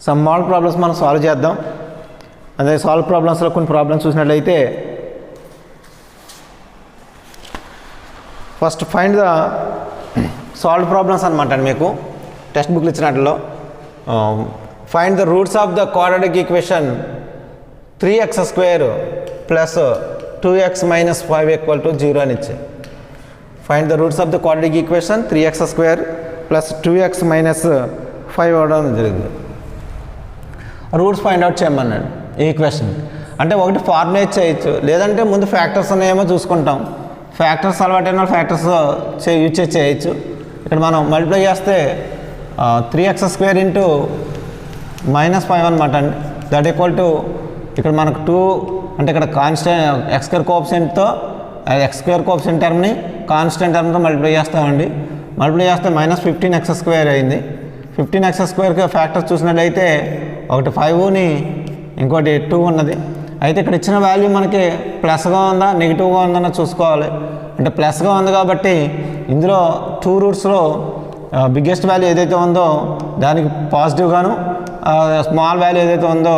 Some model problems మనం solve చేద్దాం. అదే సాల్వ్ ప్రాబ్లమ్స్లో కొన్ని ప్రాబ్లమ్స్ చూసినట్లయితే first find the solve problems అనమాట అండి. మీకు టెక్స్ట్ బుక్లు ఇచ్చినట్లో find the roots of the quadratic equation 3x² plus 2x minus 5 equal to 0 అని ఇచ్చే. Find the roots of the quadratic equation 3x² plus 2x minus 5 అవడం జరిగింది. రూట్స్ ఫైండ్ అవుట్ చేయమన్నాడు ఈ ఈక్వేషన్. అంటే ఒకటి ఫార్ములేట్ చేయొచ్చు, లేదంటే ముందు ఫ్యాక్టర్స్ ఉన్నాయేమో చూసుకుంటాం. ఫ్యాక్టర్స్ అలవాటైన ఫ్యాక్టర్స్ యూజ్ చేసి చేయొచ్చు. ఇక్కడ మనం మల్టిప్లై చేస్తే 3x² ఇంటూ -5 అనమాట అండి. దట్ ఈక్వల్ టు ఇక్కడ మనకు 2 అంటే ఇక్కడ కాన్స్టెంట్ x² కోఎఫిషియంట్తో x² కోఎఫిషియంట్ టర్మ్ని కాన్స్టెంట్ టర్మ్తో మల్టిప్లై చేస్తామండి. మల్టిప్లై చేస్తే -15x² అయింది. 15x² ఫ్యాక్టర్స్ చూసినట్లయితే ఒకటి 5ని ఇంకోటి 2 ఉన్నది. అయితే ఇక్కడ ఇచ్చిన వాల్యూ మనకి ప్లస్గా ఉందా నెగిటివ్గా ఉందన్న చూసుకోవాలి. అంటే ప్లస్గా ఉంది కాబట్టి ఇందులో 2 రూట్స్లో బిగ్గెస్ట్ వాల్యూ ఏదైతే ఉందో దానికి పాజిటివ్గాను, స్మాల్ వాల్యూ ఏదైతే ఉందో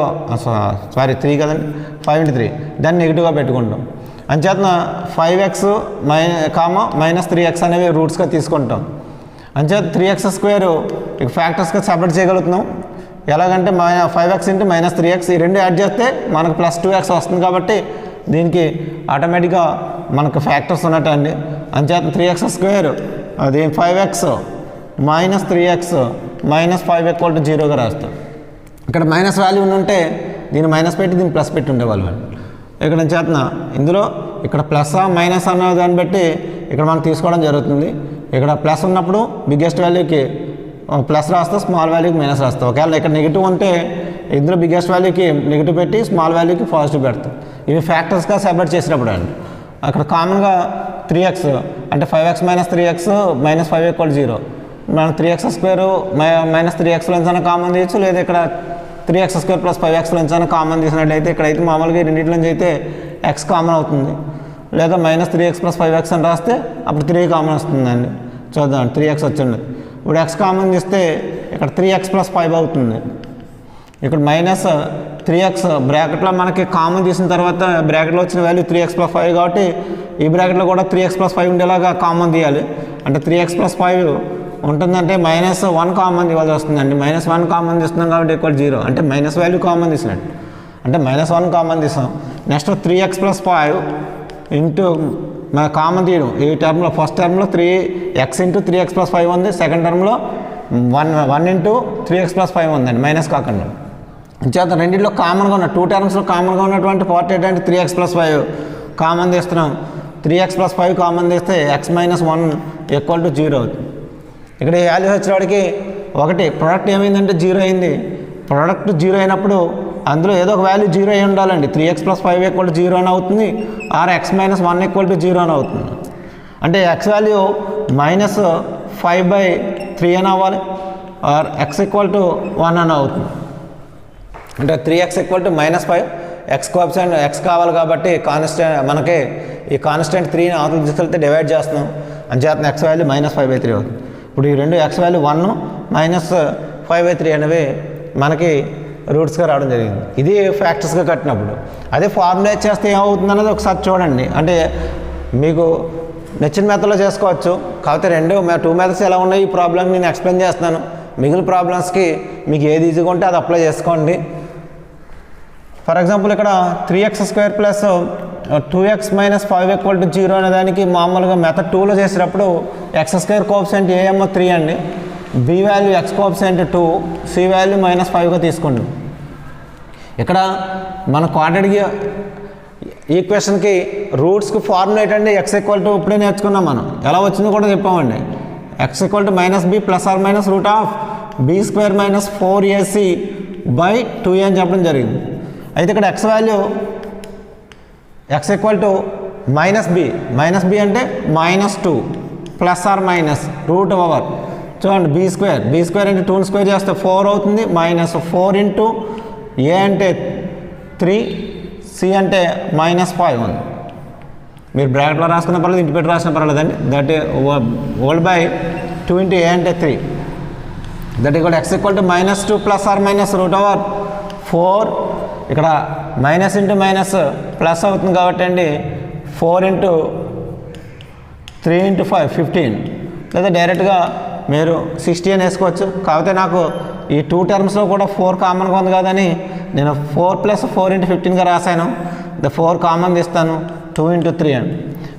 3 కదండి 5 × 3 దాన్ని నెగిటివ్గా పెట్టుకుంటాం. అంచేతన 5x -3x అనేవి రూట్స్గా తీసుకుంటాం. అంచేత 3x² ఇక ఫ్యాక్టర్స్గా సపరేట్ చేయగలుగుతున్నాం. ఎలాగంటే 5x ఇంటూ -3x ఈ రెండు యాడ్ చేస్తే మనకు +2x వస్తుంది. కాబట్టి దీనికి ఆటోమేటిక్గా మనకు ఫ్యాక్టర్స్ ఉన్నట్టు అండి. అంచేత 3x² అది 5x -3x -5 ఈక్వల్ టు 0గా రాస్తాం. ఇక్కడ మైనస్ వాల్యూ ఉంటే దీన్ని మైనస్ పెట్టి దీన్ని ప్లస్ పెట్టి ఉండేవాళ్ళు. ఇక్కడ చేతన ఇందులో ఇక్కడ ప్లస్ మైనస్ అన్న దాన్ని బట్టి ఇక్కడ మనం తీసుకోవడం జరుగుతుంది. ఇక్కడ ప్లస్ ఉన్నప్పుడు బిగ్గెస్ట్ వాల్యూకి ప్లస్ రాస్తాం, స్మాల్ వాల్యూకి మైనస్ రాస్తాం. ఒకవేళ ఇక్కడ నెగిటివ్ ఉంటే ఇందులో బిగ్గెస్ట్ వాల్యూకి నెగిటివ్ పెట్టి స్మాల్ వాల్యూకి పాజిటివ్ పెడతాం. ఇవి ఫ్యాక్టర్స్గా సెపరేట్ చేసినప్పుడు అండి. అక్కడ కామన్గా 3x అంటే 5x -3x -5 ఈక్వల్ 0. మనం 3x² -3xలో నుంచి కామన్ తీయచ్చు, లేదా ఇక్కడ 3x² + 5x నుంచి కామన్ తీసినట్లయితే ఇక్కడైతే మామూలుగా రెండింటి నుంచి అయితే x కామన్ అవుతుంది. లేదా -3x + 5x అని రాస్తే అప్పుడు 3 కామన్ వస్తుందండి. చూద్దాం 3x వచ్చింది. ఇప్పుడు x కామన్ తీస్తే ఇక్కడ 3x + 5 అవుతుంది. ఇక్కడ -3x బ్రాకెట్లో మనకి కామన్ తీసిన తర్వాత బ్రాకెట్లో వచ్చిన వాల్యూ 3x + 5 కాబట్టి ఈ బ్రాకెట్లో కూడా 3x + 5 ఉండేలాగా కామన్ తీయాలి. అంటే 3x + 5 ఉంటుందంటే -1 కామన్ ఇవ్వాల్సి వస్తుందండి. -1 కామన్ తీస్తున్నాం కాబట్టి ఈక్వల్ 0 అంటే మైనస్ వాల్యూ కామన్ తీసినట్టు. అంటే -1 కామన్ తీసాం. నెక్స్ట్ 3x + 5 ఇంటూ కామన్ తీయడం. ఈ టర్మ్లో ఫస్ట్ టర్మ్లో 3x ఇంటూ 3x + 5 ఉంది. సెకండ్ టర్మ్లో 1 ఇంటూ 3x + 5 ఉందండి, మైనస్ కాకుండా. చేత రెండింటిలో కామన్గా ఉన్న 2 టర్మ్స్లో కామన్గా ఉన్నటువంటి పార్ట్ ఏంటంటే 3x + 5 కామన్ తీస్తున్నాం. 3x + 5 కామన్ తీస్తే x -1 ఈక్వల్ టు 0 అవుతుంది. ఇక్కడ ఈ వాల్యూ వచ్చేవాడికి ఒకటి ప్రోడక్ట్ ఏమైందంటే 0 అయింది. ప్రోడక్ట్ 0 అయినప్పుడు అందులో ఏదో ఒక వాల్యూ 0 అయి ఉండాలండి. 3x + 5 ఈక్వల్ టు 0 అని అవుతుంది, ఆర్ x -1 ఈక్వల్ టు 0 అని అవుతుంది. అంటే x వాల్యూ -5/3 అని అవ్వాలి, ఆర్ x ఈక్వల్ టు 1 అని అవుతుంది. అంటే 3x equal to -5, x coefficient x కావాలి కాబట్టి కాన్స్టెంట్ మనకి ఈ కాన్స్టెంట్ 3ని అవతల తీసుకెళ్తే డివైడ్ చేస్తున్నాం. అంచేతన x వాల్యూ -5/3 అవుతుంది. ఇప్పుడు ఈ రెండు x వాల్యూ 1 -5/3 అనేవి మనకి రూట్స్గా రావడం జరిగింది. ఇది ఫ్యాక్టర్స్గా కట్టినప్పుడు. అదే ఫార్ములేట్ చేస్తే ఏమవుతుంది అన్నది ఒకసారి చూడండి. అంటే మీకు నచ్చిన మెథడ్లో చేసుకోవచ్చు. కాకపోతే 2 మెథడ్స్ ఎలా ఉన్నాయి ఈ ప్రాబ్లమ్ నేను ఎక్స్ప్లెయిన్ చేస్తున్నాను. మిగిలిన ప్రాబ్లమ్స్కి మీకు ఏది ఈజీగా ఉంటే అది అప్లై చేసుకోండి. ఫర్ ఎగ్జాంపుల్ ఇక్కడ 3x² plus 2x -5 equal to 0 అనే దానికి మామూలుగా మెథడ్ 2లో చేసేటప్పుడు x² కోఎఫిషియంట్ ఏమో 3 అండి, b value x coefficient 2, c value -5గా తీసుకోండి. ఇక్కడ మన క్వాడ్రాటిక్ ఈక్వేషన్కి రూట్స్కి ఫార్ములేట్ అండి x ఈక్వల్ టు ఇప్పుడే నేర్చుకున్నాం. మనం ఎలా వచ్చిందో కూడా చెప్పామండి. x equal to -b ± √b² - 4ac/2a అని చెప్పడం జరిగింది. అయితే ఇక్కడ x value x equal to -b అంటే -2 ± √ఓవర్ చూడండి b² అంటే 2 స్క్వేర్ చేస్తే 4 అవుతుంది. -4 ఇంటూ a అంటే 3, c అంటే -5 ఉంది. మీరు బ్రాకెట్లో రాసుకున్న పర్లేదు, ఇంటి పెట్టి రాసిన పర్లేదండి. That whole by 2 into a అంటే 3. That equal x equal to -2 plus or minus root over 4. ఇక్కడ మైనస్ ఇంటూ మైనస్ ప్లస్ అవుతుంది కాబట్టి అండి 4 × 3 × 5 15, లేదా డైరెక్ట్గా మీరు 60 అని వేసుకోవచ్చు. కాకపోతే నాకు ఈ 2 టర్మ్స్లో కూడా 4 కామన్గా ఉంది కదని నేను 4 + 4 × 15గా రాశాను. 4 కామన్ తీస్తాను, 2 × 3 అండి.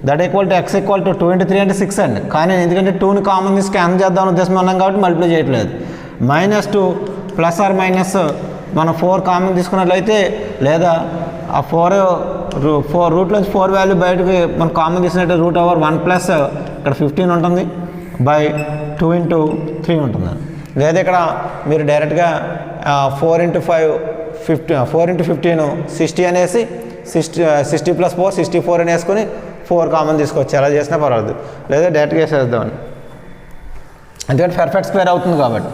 That equal to x equal to 2 × 3 అంటే 6 అండి. కానీ ఎందుకంటే 2ని కామన్ తీసి క్యాన్సిల్ చేద్దాం ఉద్దేశం ఉన్నాం కాబట్టి మల్టిప్లై చేయట్లేదు. -2 ప్లస్ ఆర్ మైనస్ మనం 4 కామన్ తీసుకున్నట్లయితే, లేదా ఆ 4 రూట్లోంచి 4 వాల్యూ బయటకి మనం కామన్ తీసినట్టు రూట్ ఓవర్ 1 ప్లస్ ఇక్కడ 15 ఉంటుంది బై 2 × 3 ఉంటుంది. లేదా ఇక్కడ మీరు డైరెక్ట్గా 4 × 5 4 × 15 60 అనేసి 60 + 4 64 అని వేసుకొని 4 కామన్ తీసుకోవచ్చు. ఎలా చేసినా పర్వాలేదు, లేదా డైరెక్ట్గా వేసేద్దామని. ఎందుకంటే పర్ఫెక్ట్ స్క్వేర్ అవుతుంది కాబట్టి.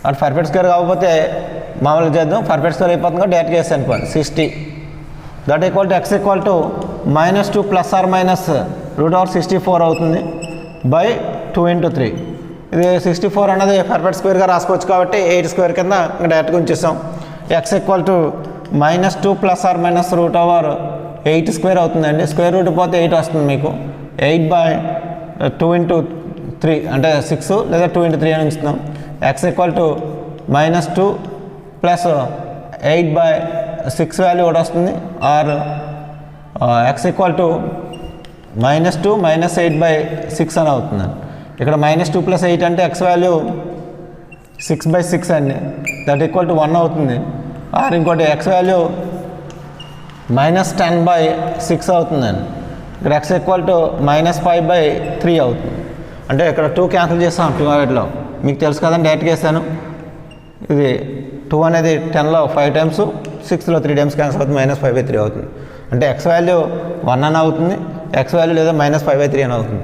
అటు పర్ఫెక్ట్ స్క్వేర్ కాకపోతే మామూలుగా చేద్దాం, పర్ఫెక్ట్ స్క్వేర్ అయిపోతుంది కాబట్టి డైరెక్ట్గా వేసి అనుకోండి 60. That equal to x equal to -2 plus or minus root over 64 అవుతుంది బై 2 × 3. ఇది 64 అన్నది పర్ఫెక్ట్ స్క్వేర్గా రాసుకోవచ్చు కాబట్టి 8 స్క్వేర్ కింద ఇంకా డైరెక్ట్గా ఉంచేస్తాం. X equal to -2 plus or minus root over 8 square అవుతుందండి. స్క్వేర్ రూట్ పోతే 8 వస్తుంది మీకు. 8 బై 2 × 3 అంటే 6, లేదా 2 × 3 అని ఉంచుతున్నాం. X equal to -2 plus 8 by 6 value ఒకటి వస్తుంది. Or x equal to -2 - 8 by 6 అని అవుతుందండి. ఇక్కడ -2 + 8 అంటే ఎక్స్ వాల్యూ 6 బై 6 అండి. దట్ ఈక్వల్ టు 1 అవుతుంది. ఆర్ ఇంకోటి ఎక్స్ వాల్యూ -10 బై 6 అవుతుందండి. ఇక్కడ ఎక్స్ ఈక్వల్ టు -5 బై 3 అవుతుంది. అంటే ఇక్కడ 2 క్యాన్సిల్ చేస్తాం 2 మీకు తెలుసు కదండి, డైరెక్ట్గా వేస్తాను. ఇది 2 అనేది 10లో 5 టైమ్స్, 6లో 3 టైమ్స్ క్యాన్సిల్ అవుతుంది, -5 బై 3 అవుతుంది. అంటే ఎక్స్ వాల్యూ 1 అని అవుతుంది, ఎక్స్ వాల్యూ లేదా -5 బై 3 అని అవుతుంది.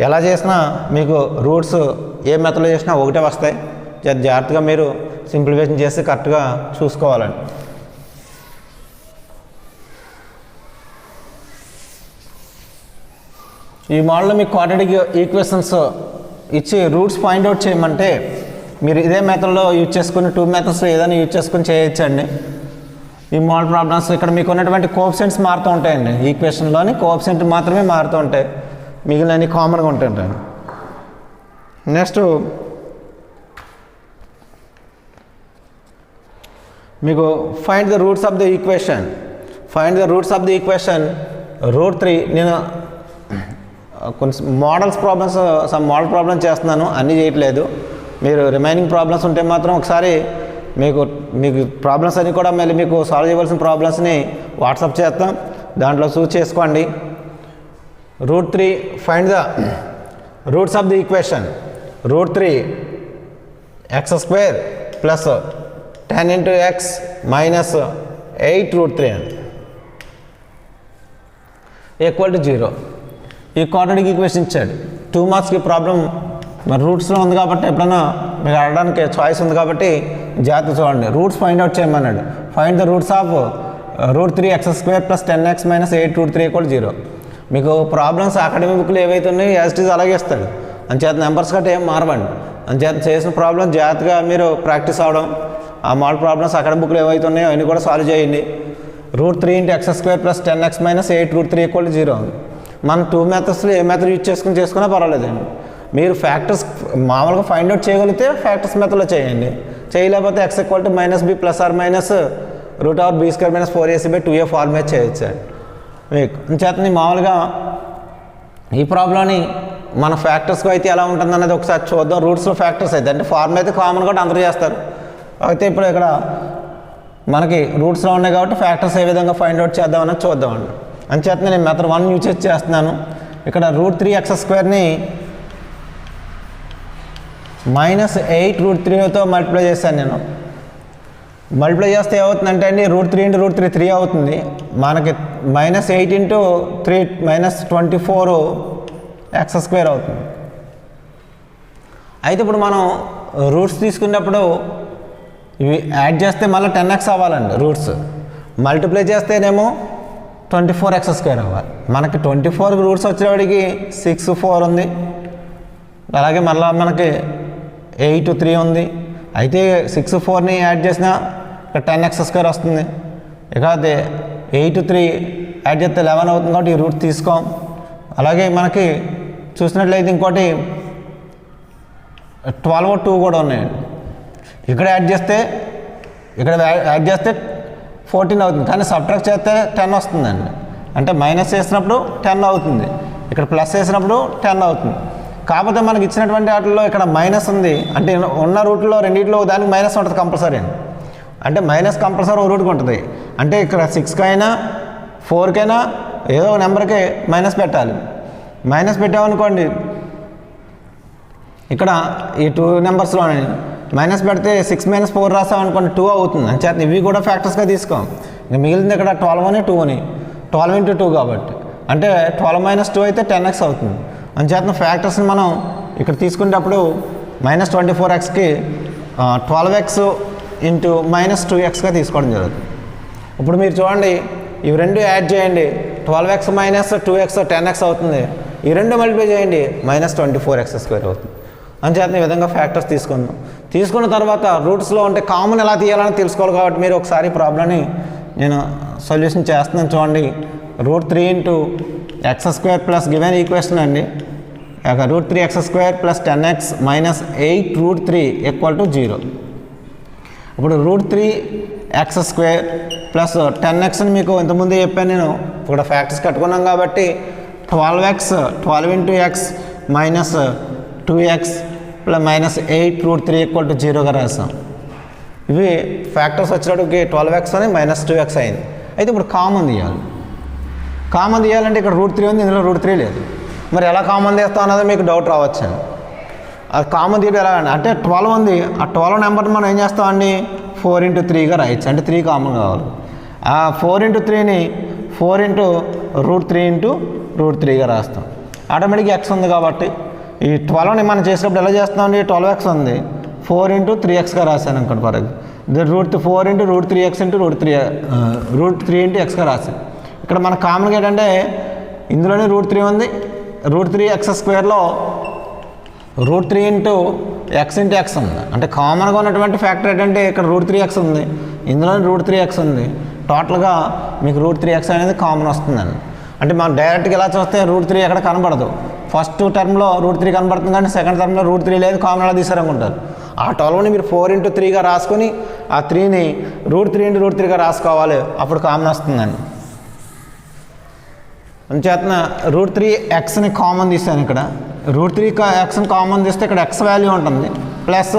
ఎలా చేసినా మీకు రూట్స్ ఏ మెథడ్లో చేసినా ఒకటే వస్తాయి. జాగ్రత్తగా మీరు సింప్లిఫికేషన్ చేసి కరెక్ట్గా చూసుకోవాలండి. ఈ మోడల్లో మీకు క్వాడ్రాటిక్ ఈక్వేషన్స్ ఇచ్చి రూట్స్ పాయింట్అవుట్ చేయమంటే మీరు ఇదే మెథడ్లో యూజ్ చేసుకుని 2 మెథడ్స్లో ఏదైనా యూజ్ చేసుకుని చేయొచ్చండి. ఈ మోడల్ ప్రాబ్లమ్స్ ఇక్కడ మీకు ఉన్నటువంటి కోఎఫిషియంట్స్ మారుతూ ఉంటాయండి. ఈక్వేషన్లోని కోఎఫిషియంట్ మాత్రమే మారుతూ ఉంటాయి, మిగిలినవి కామన్గా ఉంటుంటాయి. నెక్స్ట్ మీకు find the roots of the equation. √3 నేను కొన్ని మోడల్ ప్రాబ్లమ్స్ చేస్తున్నాను, అన్నీ చేయట్లేదు. మీరు రిమైనింగ్ ప్రాబ్లమ్స్ ఉంటే మాత్రం ఒకసారి మీకు ప్రాబ్లమ్స్ అన్నీ కూడా మళ్ళీ మీకు సాల్వ్ చేయవలసిన ప్రాబ్లమ్స్ని వాట్సాప్ చేస్తాం, దాంట్లో చూస్ చేసుకోండి. √3 find the roots of the equation. √3 x² plus 10 × x minus 8 √3 equal to 0. ఈ క్వాడ్రాటిక్ ఈక్వేషన్ ఇచ్చాడు. 2 మార్క్స్కి ప్రాబ్లం మరి రూట్స్లో ఉంది కాబట్టి ఎప్పుడైనా మీకు అడగడానికి చాయిస్ ఉంది కాబట్టి జాగ్రత్త చూడండి. రూట్స్ ఫైండ్ అవుట్ చేయమన్నాడు. Find the roots of √3 x² plus 10x minus 8 √3 equal 0. మీకు ప్రాబ్లమ్స్ అకాడమిక్ బుక్లో ఏవైతే ఉన్నాయో యాజ్ ఇట్ ఈజ్ అలాగే ఇస్తాడు. అంచేత నెంబర్స్ గట్రా ఏం మారవండి. అంచేత చేసిన ప్రాబ్లం జాగ్రత్తగా మీరు ప్రాక్టీస్ అవడం, ఆ మోడల్ ప్రాబ్లమ్స్ అకాడమిక్ బుక్లో ఏవైతే ఉన్నాయో అవన్నీ కూడా సాల్వ్ చేయండి. √3 × x² plus 10x minus 8 √3 equal 0. మనం 2 మెథడ్స్లో ఏ మెథడ్ యూజ్ చేసుకున్నా పర్వాలేదండి. మీరు ఫ్యాక్టర్స్ మామూలుగా ఫైండ్ అవుట్ చేయగలిగితే ఫ్యాక్టర్స్ మెథడ్లో చేయండి. చేయలేకపోతే x = -b plus or minus √b² - 4ac/2a format చేయొచ్చు మీకు. చేతని మామూలుగా ఈ ప్రాబ్లంని మన ఫ్యాక్టర్స్కి అయితే ఎలా ఉంటుంది అనేది ఒకసారి చూద్దాం. రూట్స్లో ఫ్యాక్టర్స్ అయితే అంటే ఫార్మ్ అయితే కామన్ కూడా అందరూ చేస్తారు. అయితే ఇప్పుడు ఇక్కడ మనకి రూట్స్లో ఉన్నాయి కాబట్టి ఫ్యాక్టర్స్ ఏ విధంగా ఫైండ్ అవుట్ చేద్దామన్నది చూద్దామండి. అంచేత నేను మెథడ్ 1 యూజ్ చేస్తున్నాను. ఇక్కడ √3 x² -8 √3తో మల్టిప్లై చేశాను నేను. మల్టిప్లై చేస్తే ఏమవుతుందంటే అండి √3 × √3 3 అవుతుంది. మనకి -8 × 3 -24 x² అవుతుంది. అయితే ఇప్పుడు మనం రూట్స్ తీసుకున్నప్పుడు ఇవి యాడ్ చేస్తే మళ్ళీ 10x అవ్వాలండి. రూట్స్ మల్టిప్లై చేస్తేనేమో 24x² అవ్వాలి. మనకి 24 రూట్స్ వచ్చేవాడికి 6 4 ఉంది. అలాగే మళ్ళీ మనకి 8 3 ఉంది. అయితే 6 4ని యాడ్ చేసినా ఇక్కడ 10x² వస్తుంది. ఇక అదే 8 3 యాడ్ చేస్తే 11 అవుతుంది కాబట్టి ఈ రూట్ తీసుకోం. అలాగే మనకి చూసినట్లయితే ఇంకోటి 12 2 కూడా ఉన్నాయండి. ఇక్కడ యాడ్ చేస్తే 14 అవుతుంది, కానీ సబ్ట్రాక్ట్ చేస్తే 10 వస్తుందండి. అంటే మైనస్ చేసినప్పుడు 10 అవుతుంది, ఇక్కడ ప్లస్ చేసినప్పుడు 10 అవుతుంది. కాకపోతే మనకి ఇచ్చినటువంటి వాటిల్లో ఇక్కడ మైనస్ ఉంది, అంటే ఉన్న రూట్లో రెండింటిలో దానికి మైనస్ ఉంటుంది కంపల్సరీ అండి. అంటే మైనస్ కంపల్సరీ ఒక రూట్కి ఉంటుంది. అంటే ఇక్కడ 6కైనా 4కైనా ఏదో ఒక నెంబర్కి మైనస్ పెట్టాలి. మైనస్ పెట్టామనుకోండి, ఇక్కడ ఈ 2 నెంబర్స్లోనే మైనస్ పెడితే 6 - 4 రాసామనుకోండి 2 అవుతుంది. అని చేత ఇవి కూడా ఫ్యాక్టర్స్గా తీసుకోం. ఇంకా మిగిలింది ఇక్కడ 12 అని 2 అని 12 × 2 కాబట్టి అంటే 12 - 2 అయితే 10x అవుతుంది. అంచేత ఫ్యాక్టర్స్ని మనం ఇక్కడ తీసుకునేటప్పుడు -24xకి 12x × -2xగా తీసుకోవడం జరుగుతుంది. ఇప్పుడు మీరు చూడండి, ఇవి రెండు యాడ్ చేయండి, 12x - 2x 10x అవుతుంది. ఈ రెండు మల్టిప్లై చేయండి, -24x² అవుతుంది. అంచేత ఈ విధంగా ఫ్యాక్టర్స్ తీసుకున్న తర్వాత రూట్స్లో ఉంటే కామన్ ఎలా తీయాలని తెలుసుకోవాలి. కాబట్టి మీరు ఒకసారి ప్రాబ్లమ్ని నేను సొల్యూషన్ చేస్తున్నాను చూడండి. √3 × x² ప్లస్ గివెన్ ఈక్వేషన్ అండి. √3x² plus 10x - 8√3 = 0. ఇప్పుడు √3x² ప్లస్ 10x అని మీకు ఇంతకుముందు చెప్పాను నేను. ఇప్పుడు ఫ్యాక్టర్స్ కట్టుకున్నాం కాబట్టి 12x 12 × x - 2x ప్లస్ -8√3 = 0గా రాసాం. ఇవి ఫ్యాక్టర్స్ వచ్చేటప్పటికి 12x అని -2x అయింది. అయితే ఇప్పుడు కామన్ తీయాలంటే ఇక్కడ √3 ఉంది, ఇందులో √3 లేదు. మరి ఎలా కామన్ తీస్తాం అన్నది మీకు డౌట్ రావచ్చు. అది కామన్ తీయడం ఎలా అంటే 12 ఉంది, ఆ 12 నెంబర్ని మనం ఏం చేస్తామండి 4 × 3గా రాయొచ్చు. అంటే 3 కామన్ కావాలి. ఆ 4 × 3ని 4 × √3 × √3గా రాస్తాం. ఆటోమేటిక్గా x ఉంది కాబట్టి ఈ 12ని మనం చేసినప్పుడు ఎలా చేస్తామండి, 12x ఉంది, 4 × 3xగా రాశాను అనుకోండి. ఫర్ ఎగ్జాంపుల్ 4 × √3x √3 × xగా రాశాను. ఇక్కడ మన కామన్గా ఏంటంటే ఇందులోనే √3 ఉంది, √3x²లో √3 × x ఉంది. అంటే కామన్గా ఉన్నటువంటి ఫ్యాక్టర్ ఏంటంటే ఇక్కడ √3x ఉంది, ఇందులోనే √3x ఉంది. టోటల్గా మీకు √3x అనేది కామన్ వస్తుందండి. అంటే మనం డైరెక్ట్గా ఎలా చూస్తే √3 ఎక్కడ కనబడదు. ఫస్ట్ టర్మ్లో √3 కనబడుతుంది, కానీ సెకండ్ టర్మ్లో √3 లేదు, కామన్ ఎలా తీసారనుకుంటారు. ఆ 12ని మీరు 4 × 3గా రాసుకొని ఆ 3ని √3 × √3గా రాసుకోవాలి, అప్పుడు కామన్ వస్తుందండి. అంచేతన √3xని కామన్ తీసాను. ఇక్కడ √3xని కామన్ తీస్తే ఇక్కడ x వాల్యూ ఉంటుంది, ప్లస్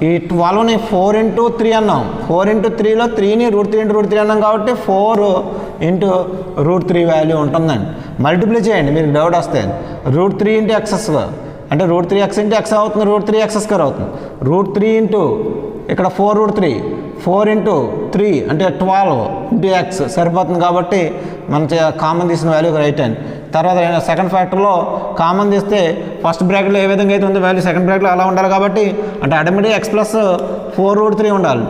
ఈ 12ని 4 × 3 అన్నాం. 4 × 3లో 3ని √3 × √3 అన్నాం కాబట్టి 4 × √3 వాల్యూ ఉంటుందండి. మల్టిప్లై చేయండి, మీకు డౌట్ వస్తే √3 × x² అంటే √3x × x అవుతుంది, √3x² అవుతుంది. √3 ఇక్కడ 4√3 4 × 3 అంటే 12 × x సరిపోతుంది. కాబట్టి మనం కామన్ తీసిన వాల్యూ రైట్ అండి. తర్వాత సెకండ్ ఫ్యాక్టర్లో కామన్ తీస్తే ఫస్ట్ బ్రాకెట్లో ఏ విధంగా అయితే ఉందో వాల్యూ సెకండ్ బ్రాకెట్లో అలా ఉండాలి. కాబట్టి అంటే ఆటోమేటిక్గా x + 4√3 ఉండాలి.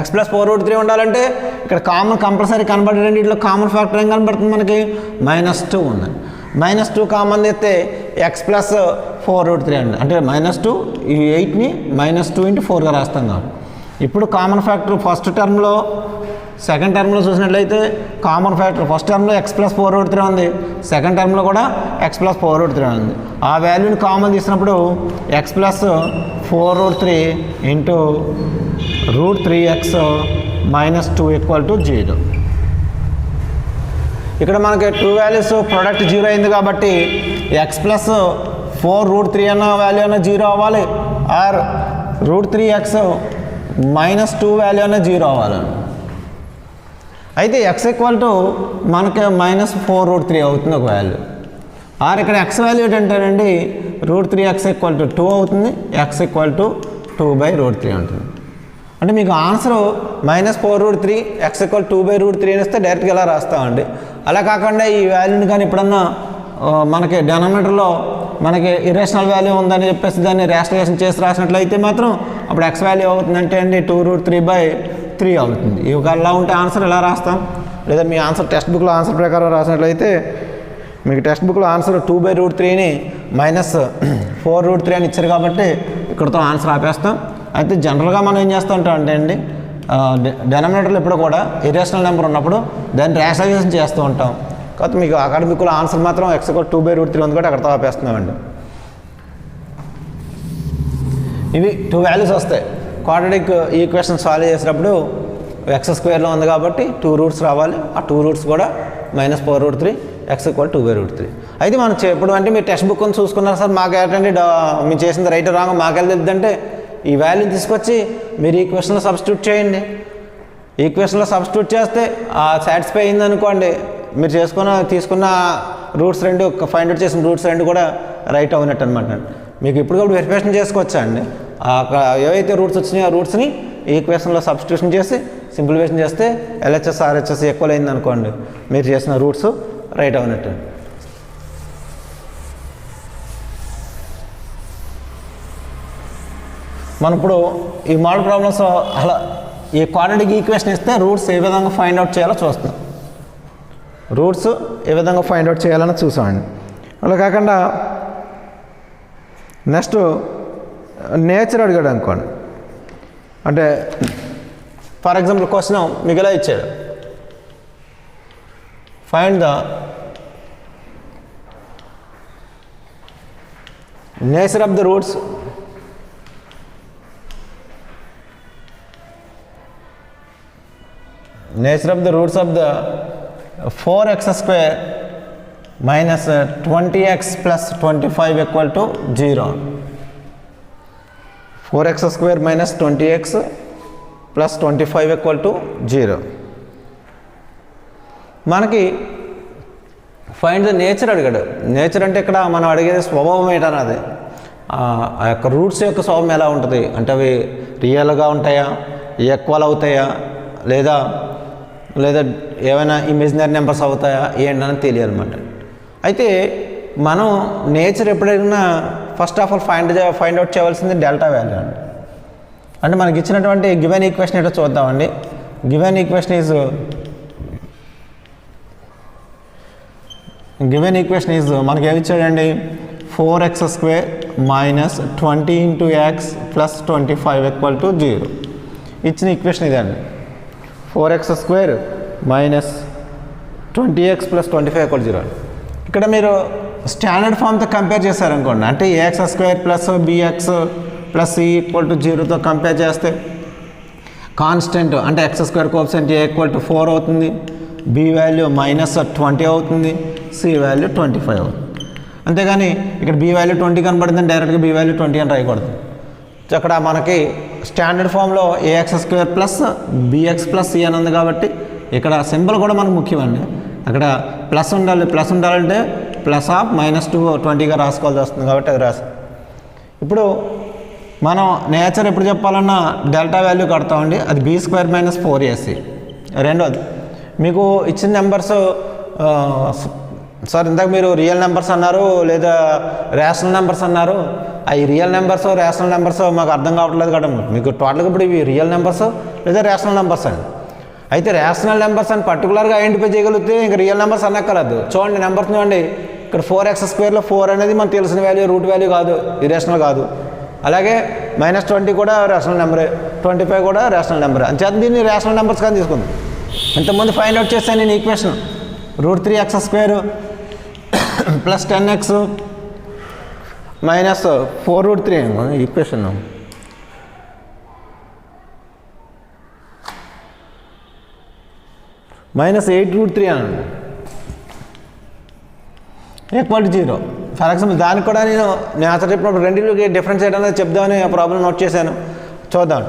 x + 4√3 ఉండాలంటే ఇక్కడ కామన్ కంపల్సరీ కనబడేది. ఇట్లా కామన్ ఫ్యాక్టర్ ఏం కనబడుతుంది మనకి -2 ఉంది. -2 కామన్ తీస్తే x + 4√3 అండి. అంటే -2 ఈ 8ని -2 × 4గా రాస్తాం కాబట్టి ఇప్పుడు కామన్ ఫ్యాక్టర్ ఫస్ట్ టర్మ్లో సెకండ్ టర్మ్లో చూసినట్లయితే కామన్ ఫ్యాక్టర్ ఫస్ట్ టర్మ్లో x + 4√3 ఉంది, సెకండ్ టర్మ్లో కూడా x + 4√3 ఉంది. ఆ వాల్యూని కామన్ తీసినప్పుడు x + 4√3 × √3x - 2 = 0. ఇక్కడ మనకి 2 వాల్యూస్ ప్రోడక్ట్ 0 అయింది కాబట్టి x + 4√3 అన్న వాల్యూ అన్న 0 అవ్వాలి, ఆర్ √3x - 2 వాల్యూ అన్న 0 అవ్వాలి. అయితే x మనకి -4√3 అవుతుంది ఒక వాల్యూ, ఆర్ ఇక్కడ x వాల్యూ ఏంటంటేనండి √3x = 2 అవుతుంది, x = 2/√3 ఉంటుంది. అంటే మీకు ఆన్సర్ -4√3 x = 2/√3 అని ఇస్తే డైరెక్ట్గా ఎలా రాస్తామండి. అలా కాకుండా ఈ వాల్యూని కానీ ఎప్పుడన్నా మనకి డినామినేటర్లో మనకి ఇరేషనల్ వాల్యూ ఉందని చెప్పేసి దాన్ని రేషనలైజేషన్ చేసి రాసినట్లయితే మాత్రం అప్పుడు x వాల్యూ అవుతుందంటే అండి 2√3/3 అవుతుంది. ఇవి అలా ఉంటే ఆన్సర్ ఎలా రాస్తాం. లేదా మీ ఆన్సర్ టెక్స్ట్ బుక్లో ఆన్సర్ ప్రకారం రాసినట్లయితే మీకు టెక్స్ట్ బుక్లో ఆన్సర్ 2/√3ని -4√3 అని ఇచ్చారు కాబట్టి ఇక్కడతో ఆన్సర్ ఆపేస్తాం. అయితే జనరల్గా మనం ఏం చేస్తూ ఉంటాం అంటే అండి డెనామినేటర్లో ఎప్పుడు కూడా ఇరేషనల్ నెంబర్ ఉన్నప్పుడు దాన్ని రేషనలైజేషన్ చేస్తూ ఉంటాం. కాబట్టి మీకు అకాడమిక్లో ఆన్సర్ మాత్రం x = 2/√3 ఉంది కాబట్టి అక్కడ ఆపేస్తున్నామండి. ఇవి 2 వాల్యూస్ వస్తాయి. క్వాడ్రాటిక్ ఈక్వేషన్ సాల్వ్ చేసేటప్పుడు x² ఉంది కాబట్టి 2 రూట్స్ రావాలి. ఆ 2 రూట్స్ కూడా -4√3 x = 2/√3. అయితే మనం ఇప్పుడు అంటే మీరు టెక్స్ట్ బుక్ చూసుకున్నారు సార్, మాకు ఏంటంటే మీరు చేసింది రైట్ రాంగ్ మాకెళ్ళి తెలియదంటే ఈ వాల్యూని తీసుకొచ్చి మీరు ఈక్వేషన్లో సబ్స్టిట్యూట్ చేయండి. ఈక్వేషన్లో సబ్స్టిట్యూట్ చేస్తే సాటిస్ఫై అయింది అనుకోండి, మీరు తీసుకున్న రూట్స్ రెండు ఫైండ్ అవుట్ చేసిన రూట్స్ రెండు కూడా రైట్ అవునట్టు అనమాట. మీకు ఇప్పటికప్పుడు వెరిఫికేషన్ చేసుకోవచ్చా అండి. ఏవైతే రూట్స్ వచ్చినాయో ఆ రూట్స్ని ఈక్వేషన్లో సబ్స్టిట్యూషన్ చేసి సింప్లిఫికేషన్ చేస్తే LHS RHS ఈక్వల్ అయింది అనుకోండి, మీరు చేసిన రూట్స్ రైట్ అవునట్టు. మనం ఇప్పుడు ఈ మోడల్ ప్రాబ్లమ్స్ అలా ఈ క్వాడ్రాటిక్ ఈక్వేషన్ ఇస్తే రూట్స్ ఏ విధంగా ఫైండ్ అవుట్ చేయాలో చూస్తాం. రూట్స్ ఏ విధంగా ఫైండ్ అవుట్ చేయాలని చూసామండి. అలా కాకుండా నెక్స్ట్ నేచర్ అడిగాడు అనుకోండి. అంటే ఫర్ ఎగ్జాంపుల్ క్వశ్చన్ మీకు ఇలా ఇచ్చాడు, find the nature of the roots of the 4x² minus 20x plus 25 equal to 0. 4x² minus 20x plus 25 equal to 0. మనకి ఫైండ్ ద నేచర్ అడిగాడు. నేచర్ అంటే ఇక్కడ మనం అడిగేది స్వభావం ఏంటన్నది, ఆ యొక్క రూట్స్ యొక్క స్వభావం ఎలా ఉంటుంది అంటే అవి రియల్గా ఉంటాయా, ఈక్వల్ అవుతాయా, లేదా ఏమైనా ఇమేజినరీ నెంబర్స్ అవుతాయా ఏంటని తెలియాలన్నమాట. అయితే మనం నేచర్ ఎప్పుడైనా first of all find out చేయవలసింది డెల్టా వాల్యూ అండి. అంటే మనకి ఇచ్చినటువంటి గివెన్ ఈక్వేషన్ ఏంటో చూద్దామండి. గివెన్ ఈక్వేషన్ ఈజ్ మనకి ఏమి ఇచ్చాడండి, 4x² minus 20 into x plus 25 equal to 0. ఇచ్చిన ఈక్వేషన్ ఇదండి. 4x² minus 20x plus 25 equal to 0. ఇక్కడ మీరు స్టాండర్డ్ ఫామ్తో కంపేర్ చేశారనుకోండి, అంటే ax² plus bx plus c equal to 0తో కంపేర్ చేస్తే కాన్స్టెంట్ అంటే x² coefficient a equal to 4 అవుతుంది, b వాల్యూ -20 అవుతుంది, c వాల్యూ 25 అవుతుంది. అంతేగాని ఇక్కడ b వాల్యూ 20 కనబడుతుంది, డైరెక్ట్గా b వాల్యూ 20 అని రాయకూడదు. అక్కడ మనకి స్టాండర్డ్ ఫామ్లో ax² plus bx plus c అని ఉంది కాబట్టి ఇక్కడ సింబల్ కూడా మనకు ముఖ్యమండి. అక్కడ ప్లస్ ఉండాలంటే ప్లస్ ఆఫ్ -220గా రాసుకోవాల్సి వస్తుంది కాబట్టి అది రాసి. ఇప్పుడు మనం నేచర్ ఎప్పుడు చెప్పాలన్నా డెల్టా వాల్యూ కడతామండి, అది b² - 4ac. రెండోది మీకు ఇచ్చిన నెంబర్స్ సార్ ఇందాక మీరు రియల్ నెంబర్స్ అన్నారు లేదా రేషనల్ నెంబర్స్ అన్నారు, అవి రియల్ నెంబర్స్ రేషనల్ నెంబర్స్ మాకు అర్థం కావట్లేదు కదా. మీకు టోటల్గా ఇప్పుడు ఇవి రియల్ నెంబర్స్ లేదా రేషనల్ నెంబర్స్ అండి. అయితే రేషనల్ నెంబర్స్ అని పర్టికులర్గా ఐడెంటిఫై చేయగలిగితే ఇంకా రియల్ నెంబర్స్ అన్నక్కర్లేదు. చూడండి నెంబర్స్ చూడండి, ఇక్కడ 4x² 4 అనేది మనకు తెలిసిన వాల్యూ, రూట్ వాల్యూ కాదు, ఇరేషనల్ కాదు. అలాగే -20 కూడా రేషనల్ నెంబరే, 25 కూడా రేషనల్ నెంబరే. అంచేత దీన్ని రేషనల్ నెంబర్స్ కానీ తీసుకుంది. ఇంతకుముందు ఫైండ్ అవుట్ చేస్తాను నేను equation √3x² plus 10x minus 4√3 equation -8√3 అనండి ఈక్వల్ టు 0. ఫర్ ఎగ్జాంపుల్ దానికి కూడా నేను అసలు చెప్పినప్పుడు రెండింటికి డిఫరెన్స్ ఏంటనేది చెప్దామని ఆ ప్రాబ్లం నోట్ చేశాను. చూద్దాం.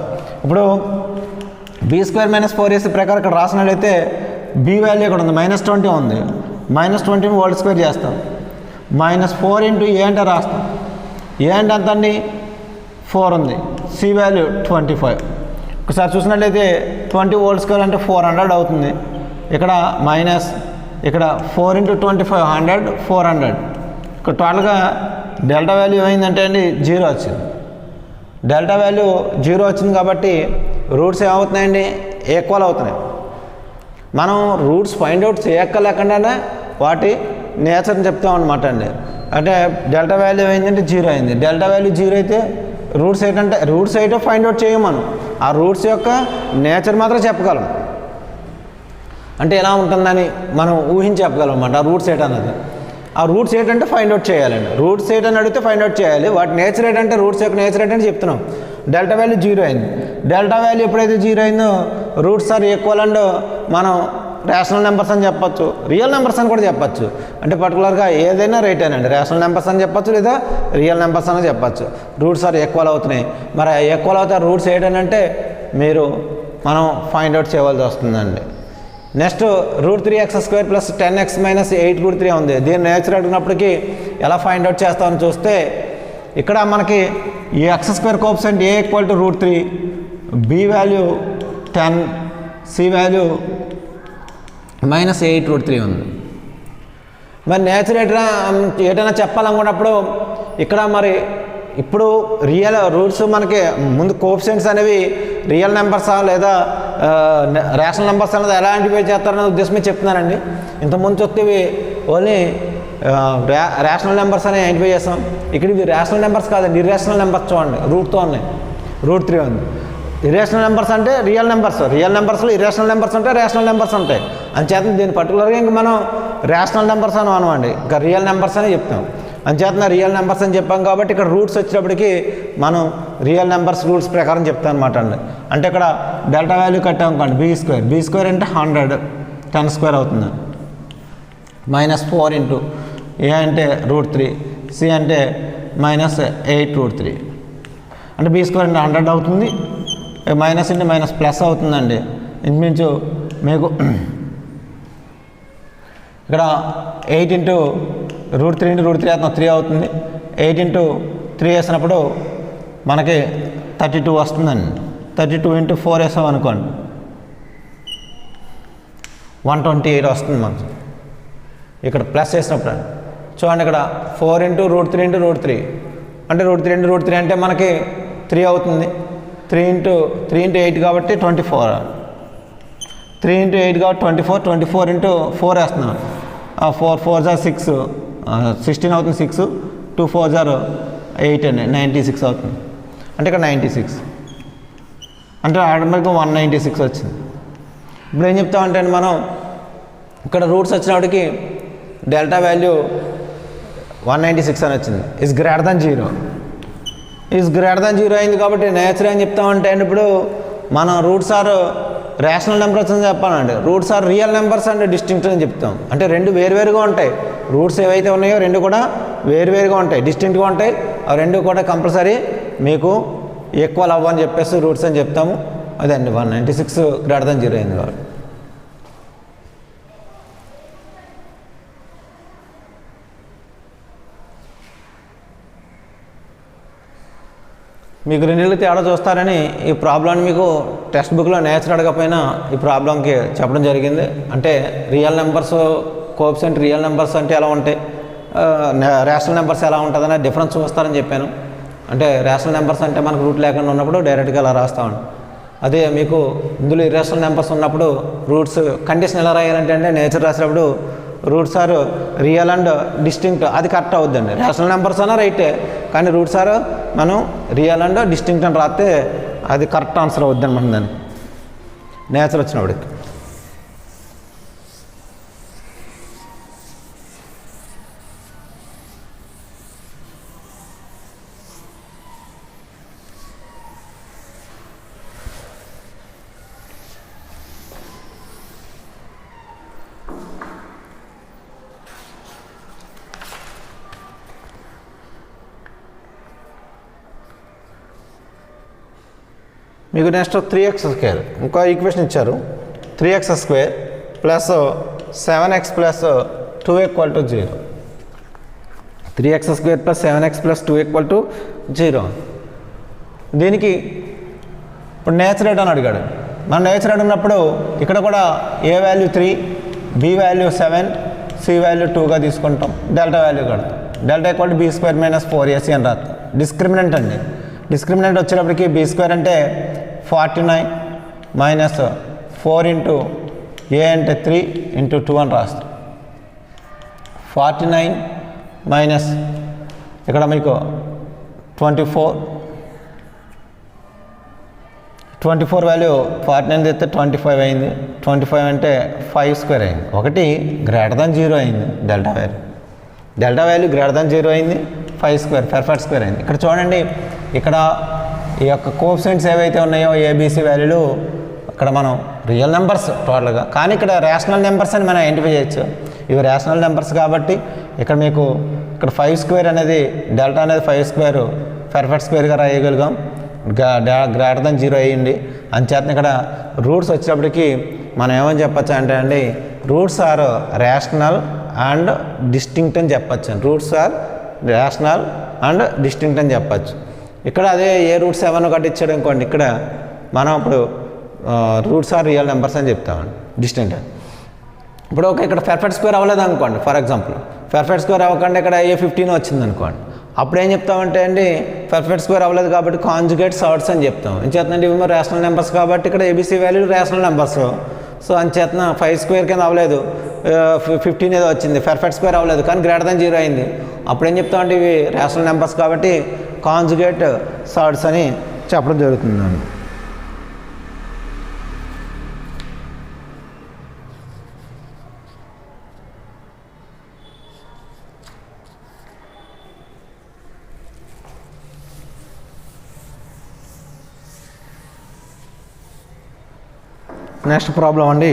ఇప్పుడు b² - 4ac ప్రకారం ఇక్కడ రాసినట్లయితే b వాల్యూ ఇక్కడ ఉంది, -20 ఉంది, -20 హోల్ స్క్వేర్ చేస్తాం, -4 ఇంటూ a అంటే రాస్తాం. a అంటే ఎంత అండి 4 ఉంది, c వాల్యూ 25. ఒకసారి చూసినట్లయితే 20 హోల్ స్క్వేర్ అంటే 400 అవుతుంది. ఇక్కడ ఇక్కడ 4 × 25 100 400. ఇక్కడ టోటల్గా డెల్టా వాల్యూ ఏమైందంటే అండి 0 వచ్చింది. డెల్టా వాల్యూ 0 వచ్చింది కాబట్టి రూట్స్ ఏమవుతున్నాయండి ఈక్వల్ అవుతున్నాయి. మనం రూట్స్ ఫైండ్ అవుట్ చేయక్కర్లేకుండానే వాటి నేచర్ని చెప్తాం అనమాట అండి. అంటే డెల్టా వాల్యూ అయిందంటే 0 అయింది. డెల్టా వాల్యూ 0 అయితే రూట్స్ ఏంటంటే రూట్స్ ఏంటో ఫైండ్ అవుట్ చేయం మనం, ఆ రూట్స్ యొక్క నేచర్ మాత్రం చెప్పగలం. అంటే ఎలా ఉంటుందని మనం ఊహించి చెప్పగలం అన్నమాట ఆ రూట్స్ ఏంటన్నది. ఆ రూట్స్ ఏంటంటే ఫైండ్ అవుట్ చేయాలండి. రూట్స్ ఏంటని అడిగితే ఫైండ్ అవుట్ చేయాలి. వాటి నేచర్ ఏంటంటే రూట్స్ యొక్క నేచర్ ఏంటంటే చెప్తున్నాం. డెల్టా వాల్యూ 0 అయింది. డెల్టా వాల్యూ ఎప్పుడైతే 0 అయిందో రూట్స్ ఆర్ ఈక్వల్ అండ్ మనం రేషనల్ నెంబర్స్ అని చెప్పచ్చు, రియల్ నెంబర్స్ అని కూడా చెప్పచ్చు. అంటే పర్టికులర్గా ఏదైనా రైట్ అనండి, రేషనల్ నెంబర్స్ అని చెప్పచ్చు లేదా రియల్ నెంబర్స్ అని చెప్పచ్చు. రూట్స్ ఆర్ ఈక్వల్ అవుతున్నాయి. మరి ఈక్వల్ అవుతారు రూట్స్ ఏంటంటే మీరు మనం ఫైండ్ అవుట్ చేయవలసి వస్తుందండి. నెక్స్ట్ √3x² + 10x - 8√3 ఉంది. దీని నేచర్ అడిగినప్పటికీ ఎలా ఫైండ్ అవుట్ చేస్తామని చూస్తే ఇక్కడ మనకి ఈ x² coefficient a = √3, b value 10, c value -8√3 ఉంది. మరి నేచర్ ఏటైనా చెప్పాలనుకున్నప్పుడు ఇక్కడ మరి ఇప్పుడు రియల్ రూట్స్ మనకి ముందు కోఎఫిషియంట్స్ అనేవి రియల్ నెంబర్సా లేదా రేషనల్ నెంబర్స్ అనేది ఎలా ఐడెంటిఫై చేస్తారనే ఉద్దేశమే చెప్తున్నానండి. ఇంతకుముందు చూస్తే ఓన్లీ రేషనల్ నెంబర్స్ అని ఐడెంటిఫై చేస్తాం. ఇక్కడ ఇవి రేషనల్ నెంబర్స్ కాదండి, ఇర్రేషనల్ నెంబర్స్ చూడండి, రూట్తో ఉన్నాయి. √3 ఉంది. ఇర్రేషనల్ నెంబర్స్ అంటే రియల్ నెంబర్స్, రియల్ నెంబర్స్లో ఇర్రేషనల్ నెంబర్స్ ఉంటాయి, రేషనల్ నెంబర్స్ ఉంటాయి. అంచేత దీన్ని పర్టికులర్గా ఇంక మనం రేషనల్ నెంబర్స్ అని అనమండి, ఇంకా రియల్ నెంబర్స్ అని చెప్తాం. అంచేత రియల్ నెంబర్స్ అని చెప్పాం కాబట్టి ఇక్కడ రూట్స్ వచ్చేటప్పటికి మనం రియల్ నెంబర్స్ రూట్స్ ప్రకారం చెప్తాం అనమాట అండి. అంటే ఇక్కడ డెల్టా వాల్యూ కట్టాం అనుకోండి, b² అంటే 100, 10² అవుతుంది. -4 ఇంటూ a అంటే √3, c అంటే -8√3. అంటే b² అంటే 100 అవుతుంది, మైనస్ ఇంటూ మైనస్ ప్లస్ అవుతుందండి. ఇంచుమించు మీకు ఇక్కడ 8 ఇంటూ √3 ఇంటూ √3 వేస్తాం, 3 అవుతుంది. 8 ఇంటూ 3 వేసినప్పుడు మనకి 32 వస్తుందండి. 32 ఇంటూ 4 వేసాం అనుకోండి 128 వస్తుంది మనకు. ఇక్కడ ప్లస్ వేసినప్పుడు చూడండి, ఇక్కడ 4 ఇంటూ √3 ఇంటూ √3 అంటే √3 ఇంటూ √3 అంటే మనకి 3 అవుతుంది. 3 ఇంటూ 8 కాబట్టి 24, 3 ఇంటూ 8 కాబట్టి 24 ఇంటూ 4 వేస్తున్నాం. 4 4 = 6, 16 అవుతుంది. 6 2 4 = 8 అండి, 96 అవుతుంది. అంటే ఇక్కడ 96 అంటే ఆటోమేటిక్గా 196 వచ్చింది. ఇప్పుడు ఏం చెప్తామంటే మనం ఇక్కడ రూట్స్ వచ్చినప్పటికి డెల్టా వాల్యూ 196 అని వచ్చింది. Is greater than 0, is greater than 0 అయింది కాబట్టి నేచర్ ఏం చెప్తామంటే ఇప్పుడు మనం రూట్స్ ఆర్ రేషనల్ నెంబర్స్ అని చెప్పాలండి. Roots are real numbers and distinct అని చెప్తాం. అంటే రెండు వేరువేరుగా ఉంటాయి. రూట్స్ ఏవైతే ఉన్నాయో రెండు కూడా వేరువేరుగా ఉంటాయి, డిస్టింక్ట్గా ఉంటాయి. ఆ రెండు కూడా కంపల్సరీ మీకు ఈక్వల్ అవ్వని చెప్పేసి రూట్స్ అని చెప్తాము. అదండి 196 గ్రేటర్ దాన్ 0 అయింది కాబట్టి. మీకు రెండేళ్ళు తేడా చూస్తారని ఈ ప్రాబ్లంని మీకు టెక్స్ట్ బుక్లో నేచర్ అడగకపోయినా ఈ ప్రాబ్లంకి చెప్పడం జరిగింది. అంటే real numbers coefficient real numbers అంటే ఎలా ఉంటాయి, రేషనల్ నెంబర్స్ ఎలా ఉంటుందనే డిఫరెన్స్ చూస్తారని చెప్పాను. అంటే రేషనల్ నెంబర్స్ అంటే మనకు రూట్ లేకుండా ఉన్నప్పుడు డైరెక్ట్గా అలా రాస్తామండి. అదే మీకు ఇందులో ఇర్రేషనల్ నెంబర్స్ ఉన్నప్పుడు రూట్స్ కండిషన్ ఎలా రాయాలంటే నేచర్ రాసినప్పుడు roots are real and distinct, అది కరెక్ట్ అవుద్దండి. రేషనల్ నెంబర్స్ అన్నా రైటే, కానీ రూట్స్ ఆర్ మనం రియల్ అండ్ డిస్టింక్ట్ అని రాస్తే అది కరెక్ట్ ఆన్సర్ అవుద్ది అనమాట దాన్ని నేచర్ వచ్చినప్పటికి. మీకు నెక్స్ట్ 3x² ఇంకో ఈక్వేషన్ ఇచ్చారు. 3x² plus 7x plus 2 = 0. 3x² plus 7x plus 2 = 0. దీనికి ఇప్పుడు నేచర్ రేట్ అని అడిగాడు. మన నేచర్ అడిగినప్పుడు ఇక్కడ కూడా A value 3, B value 7, C value 2గా తీసుకుంటాం. డెల్టా వాల్యూ కడతాం. డెల్టా = b² - 4ac అని రాస్తాం. డిస్క్రిమినెంట్ అండి. డిస్క్రిమినెంట్ వచ్చేటప్పటికి b² అంటే 49 మైనస్ 4 ఇంటూ ఏ అంటే 3 ఇంటూ 2 అని రాస్తాం. 49 మైనస్ ఇక్కడ మీకు 24 24 వాల్యూ 49 తెస్తే 25 అయింది. 25 అంటే 5 స్క్వేర్ అయింది. ఒకటి గ్రేటర్ దాన్ 0 అయింది. డెల్టా వాల్యూ గ్రేటర్ దాన్ 0 అయింది. 5 స్క్వేర్ పెర్ఫెక్ట్ స్క్వేర్ అయింది. ఇక్కడ చూడండి, ఇక్కడ ఈ యొక్క కోఎఫిషియంట్స్ ఏవైతే ఉన్నాయో ఏబీసీ వాల్యూలు ఇక్కడ మనం రియల్ నెంబర్స్ టోటల్గా, కానీ ఇక్కడ రేషనల్ నెంబర్స్ అని మనం ఐడెంటిఫై చేయొచ్చు. ఇవి రేషనల్ నెంబర్స్ కాబట్టి ఇక్కడ మీకు ఇక్కడ 5 స్క్వేర్ అనేది డెల్టా అనేది 5 స్క్వేర్ పెర్ఫెక్ట్ స్క్వేర్గా రాయగలిగాం. గ్రేటర్ దాన్ 0 అయ్యింది. అంచేత ఇక్కడ రూట్స్ వచ్చేటప్పటికి మనం ఏమని చెప్పచ్చు అంటే అండి, roots are rational and distinct అని చెప్పచ్చు. Roots are rational and distinct అని చెప్పచ్చు. ఇక్కడ అదే ఏ రూట్ 7 కట్టించాడు అనుకోండి, ఇక్కడ మనం ఇప్పుడు రూట్స్ ఆర్ రియల్ నెంబర్స్ అని చెప్తామండి, డిస్టింక్ట్. ఇప్పుడు ఓకే, ఇక్కడ పెర్ఫెక్ట్ స్క్వేర్ అవ్వలేదు అనుకోండి, ఫర్ ఎగ్జాంపుల్ పెర్ఫెక్ట్ స్క్వేర్ అవ్వకుండా ఇక్కడ A15 వచ్చింది అనుకోండి, అప్పుడు ఏం చెప్తామంటే అండి, పెర్ఫెక్ట్ స్క్వేర్ అవ్వలేదు కాబట్టి కాంజుగేట్ సార్ట్స్ అని చెప్తాం. అంచేతనండి ఇవి రేషనల్ నెంబర్స్ కాబట్టి ఇక్కడ ABC value rational numbers. So అంచేతన 5 స్క్వేర్ కింద అవ్వలేదు, 15 ఏదో వచ్చింది, పెర్ఫెక్ట్ స్క్వేర్ అవ్వలేదు కానీ గ్రేటర్ దాన్ 0 అయింది. అప్పుడు ఏం చెప్తామంటే ఇవి రేషనల్ నెంబర్స్ కాబట్టి కాంజుగేట్ సార్ట్స్ అని చెప్పడం జరుగుతుందండి. నెక్స్ట్ ప్రాబ్లం అండి,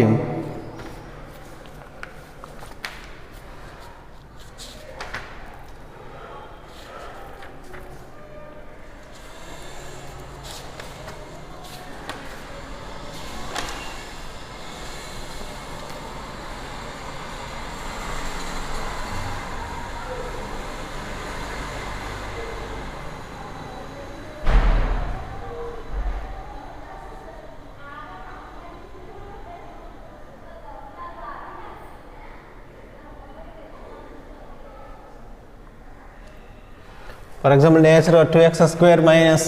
for example nature 2x square minus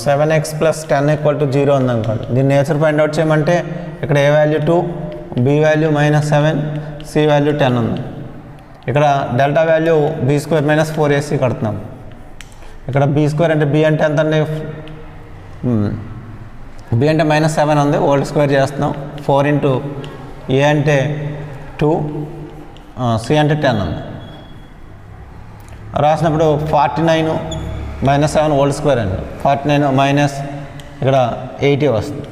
7x plus 10 = 0 ఉందనుకోండి. దీన్ని నేచర్ ఫైండ్ అవుట్ చేయమంటే ఇక్కడ A value 2, B value -7, C value 10 ఉంది. ఇక్కడ డెల్టా వాల్యూ b² - 4ac కడుతున్నాం. ఇక్కడ b² అంటే b అంటే ఎంత అండి, b అంటే -7 ఉంది, హోల్ స్క్వేర్ చేస్తున్నాం. 4 × a అంటే 2, c అంటే 10 ఉంది. రాసినప్పుడు 49 - 7 హోల్ స్క్వేర్ అండి. 49 మైనస్ ఇక్కడ 80 వస్తుంది.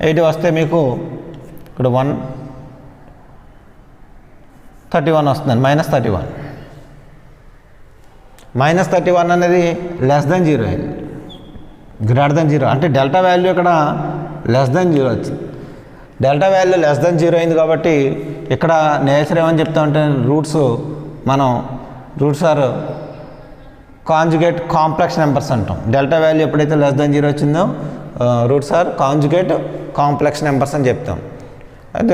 80 వస్తే మీకు ఇక్కడ 131 వస్తుందండి, -31. -31 అనేది లెస్ దెన్ 0 అయింది, గ్రేటర్ దెన్ 0 అంటే డెల్టా వాల్యూ ఇక్కడ లెస్ దెన్ 0 వచ్చింది. డెల్టా వాల్యూ లెస్ దెన్ 0 అయింది కాబట్టి ఇక్కడ నేచర్ ఏమని చెప్తామంటే roots are conjugate complex numbers అంటాం. డెల్టా వాల్యూ ఎప్పుడైతే లెస్ దెన్ 0 వచ్చిందో roots are conjugate complex numbers అని చెప్తాం. అయితే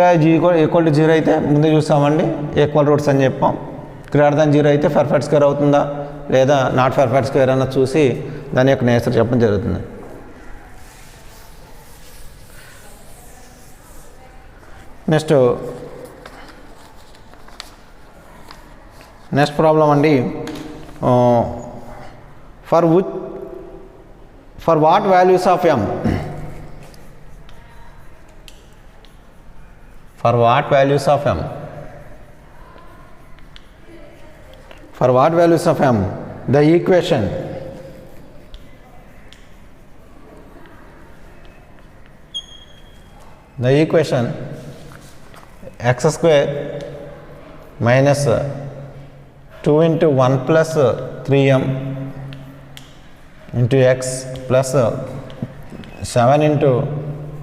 ఈక్వల్ టు 0 అయితే ముందు చూసామండి, ఈక్వల్ రూట్స్ అని చెప్పాం. గ్రేటర్ దెన్ 0 అయితే పెర్ఫెక్ట్ స్క్వేర్ అవుతుందా లేదా నాట్ పెర్ఫెక్ట్ స్క్వేర్ అన్న చూసి దాని యొక్క నేచర్ చెప్పడం జరుగుతుంది. నెక్స్ట్ ప్రాబ్లం అండి, for what values of m, for what values of m, the equation x square minus 2 × 1 plus 3m into x plus 7 ×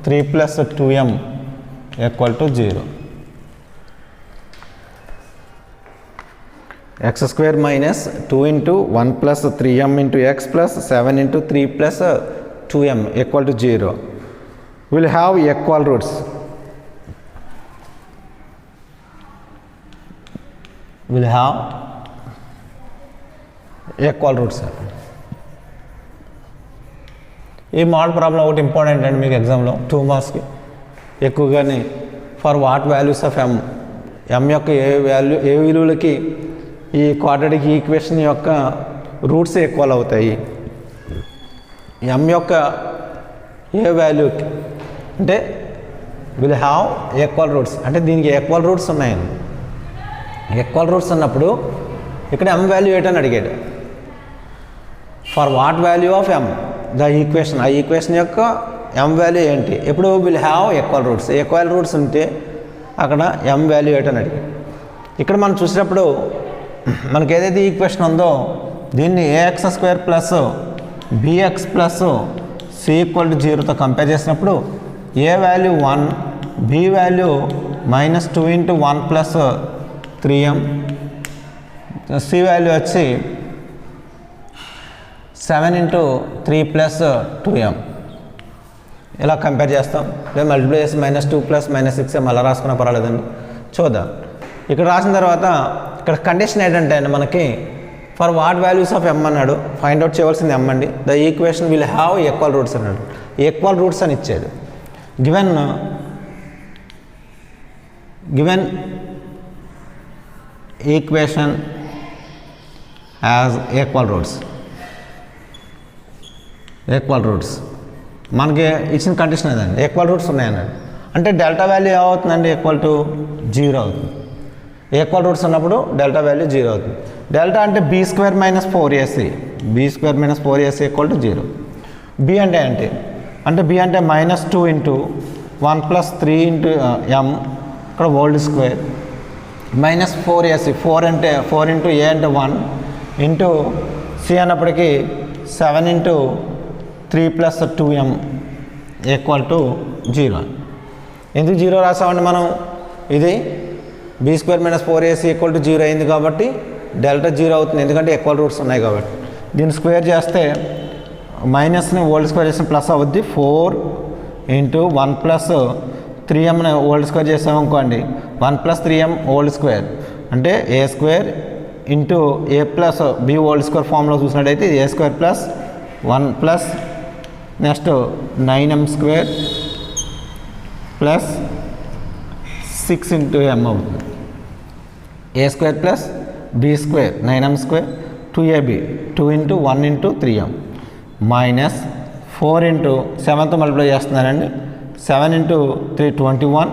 3 plus 2m equal to 0. x square minus 2 × 1 plus 3m into x plus 7 × 3 plus 2m equal to 0 will have equal roots. ఈ model problem ఒకటి important అండి మీకు ఎగ్జామ్లో 2 మార్క్స్కి ఎక్కువగానే. For what values of m యొక్క ఏ విలువలకి ఈ quadratic equation యొక్క రూట్స్ ఈక్వల్ అవుతాయి. m యొక్క ఏ వాల్యూకి అంటే విల్ హ్యావ్ ఈక్వల్ రూట్స్, అంటే దీనికి ఈక్వల్ రూట్స్ ఉన్నాయండి. ఈక్వల్ రూట్స్ ఉన్నప్పుడు ఇక్కడ m వాల్యూ ఏంటని అడిగాడు. For what value of m the equation, ఆ ఈక్వేషన్ యొక్క m వాల్యూ ఏంటి, ఎప్పుడు will have equal roots. Equal roots ఉంటే అక్కడ m వాల్యూ ఏంటని అడిగాడు. ఇక్కడ మనం చూసినప్పుడు మనకి ఏదైతే ఈక్వేషన్ ఉందో దీన్ని ax² plus bx plus c equal to 0తో కంపేర్ చేసినప్పుడు a value 1, b value -2 × 1 plus 3m, c value వచ్చి 7 × 3 ప్లస్ 2m ఇలా కంపేర్ చేస్తాం. లేదా మల్టిప్లై చేసి -2 ప్లస్ -6m అలా రాసుకున్నా పర్వాలేదండి. చూద్దాం. ఇక్కడ రాసిన తర్వాత ఇక్కడ కండిషన్ ఏంటంటే అండి మనకి for what values of m అన్నాడు, ఫైండ్ అవుట్ చేయవలసింది m అండి. The equation will have equal roots అన్నాడు. ఈక్వల్ రూట్స్ అని ఇచ్చాడు. Given equation as equal roots మనకి ఇచ్చిన కండిషన్ అదండి. ఈక్వల్ రూట్స్ ఉన్నాయన్నాడు. అంటే డెల్టా వాల్యూ ఏమవుతుందండి, ఈక్వల్ టు 0 అవుతుంది. ఈక్వల్ రూట్స్ ఉన్నప్పుడు డెల్టా వాల్యూ 0 అవుతుంది. డెల్టా అంటే b² - 4ac, b² - 4ac equal to 0. b అంటే ఏంటి అంటే b అంటే -2 × 1 ప్లస్ 3 × m ఇక్కడ హోల్ స్క్వేర్ -4ac, 4 అంటే 4 × a అంటే 1 into c అన్నప్పటికీ 7 × 3 plus 2m equal to 0. ఎందుకు 0 రాసామండి మనం, ఇది b² - 4ac ఈక్వల్ టు 0 అయింది కాబట్టి డెల్టా 0 అవుతుంది, ఎందుకంటే ఈక్వల్ రూట్స్ ఉన్నాయి కాబట్టి. దీన్ని స్క్వేర్ చేస్తే మైనస్ని హోల్ స్క్వేర్ చేసిన ప్లస్ అవుద్ది. 4 × 1 ప్లస్ 3mని హోల్ స్క్వేర్ చేసామనుకోండి 1 ప్లస్ 3m హోల్ స్క్వేర్ అంటే a² into a plus b whole square ఫామ్లో చూసినట్టయితే ఇది a² plus 1 plus next 9m² plus 6 × m అవుతుంది. a² plus b² 9m² 2ab 2 × 1 × 3m minus 4 × 7తో multiply చేస్తున్నానండి. 7 × 3 21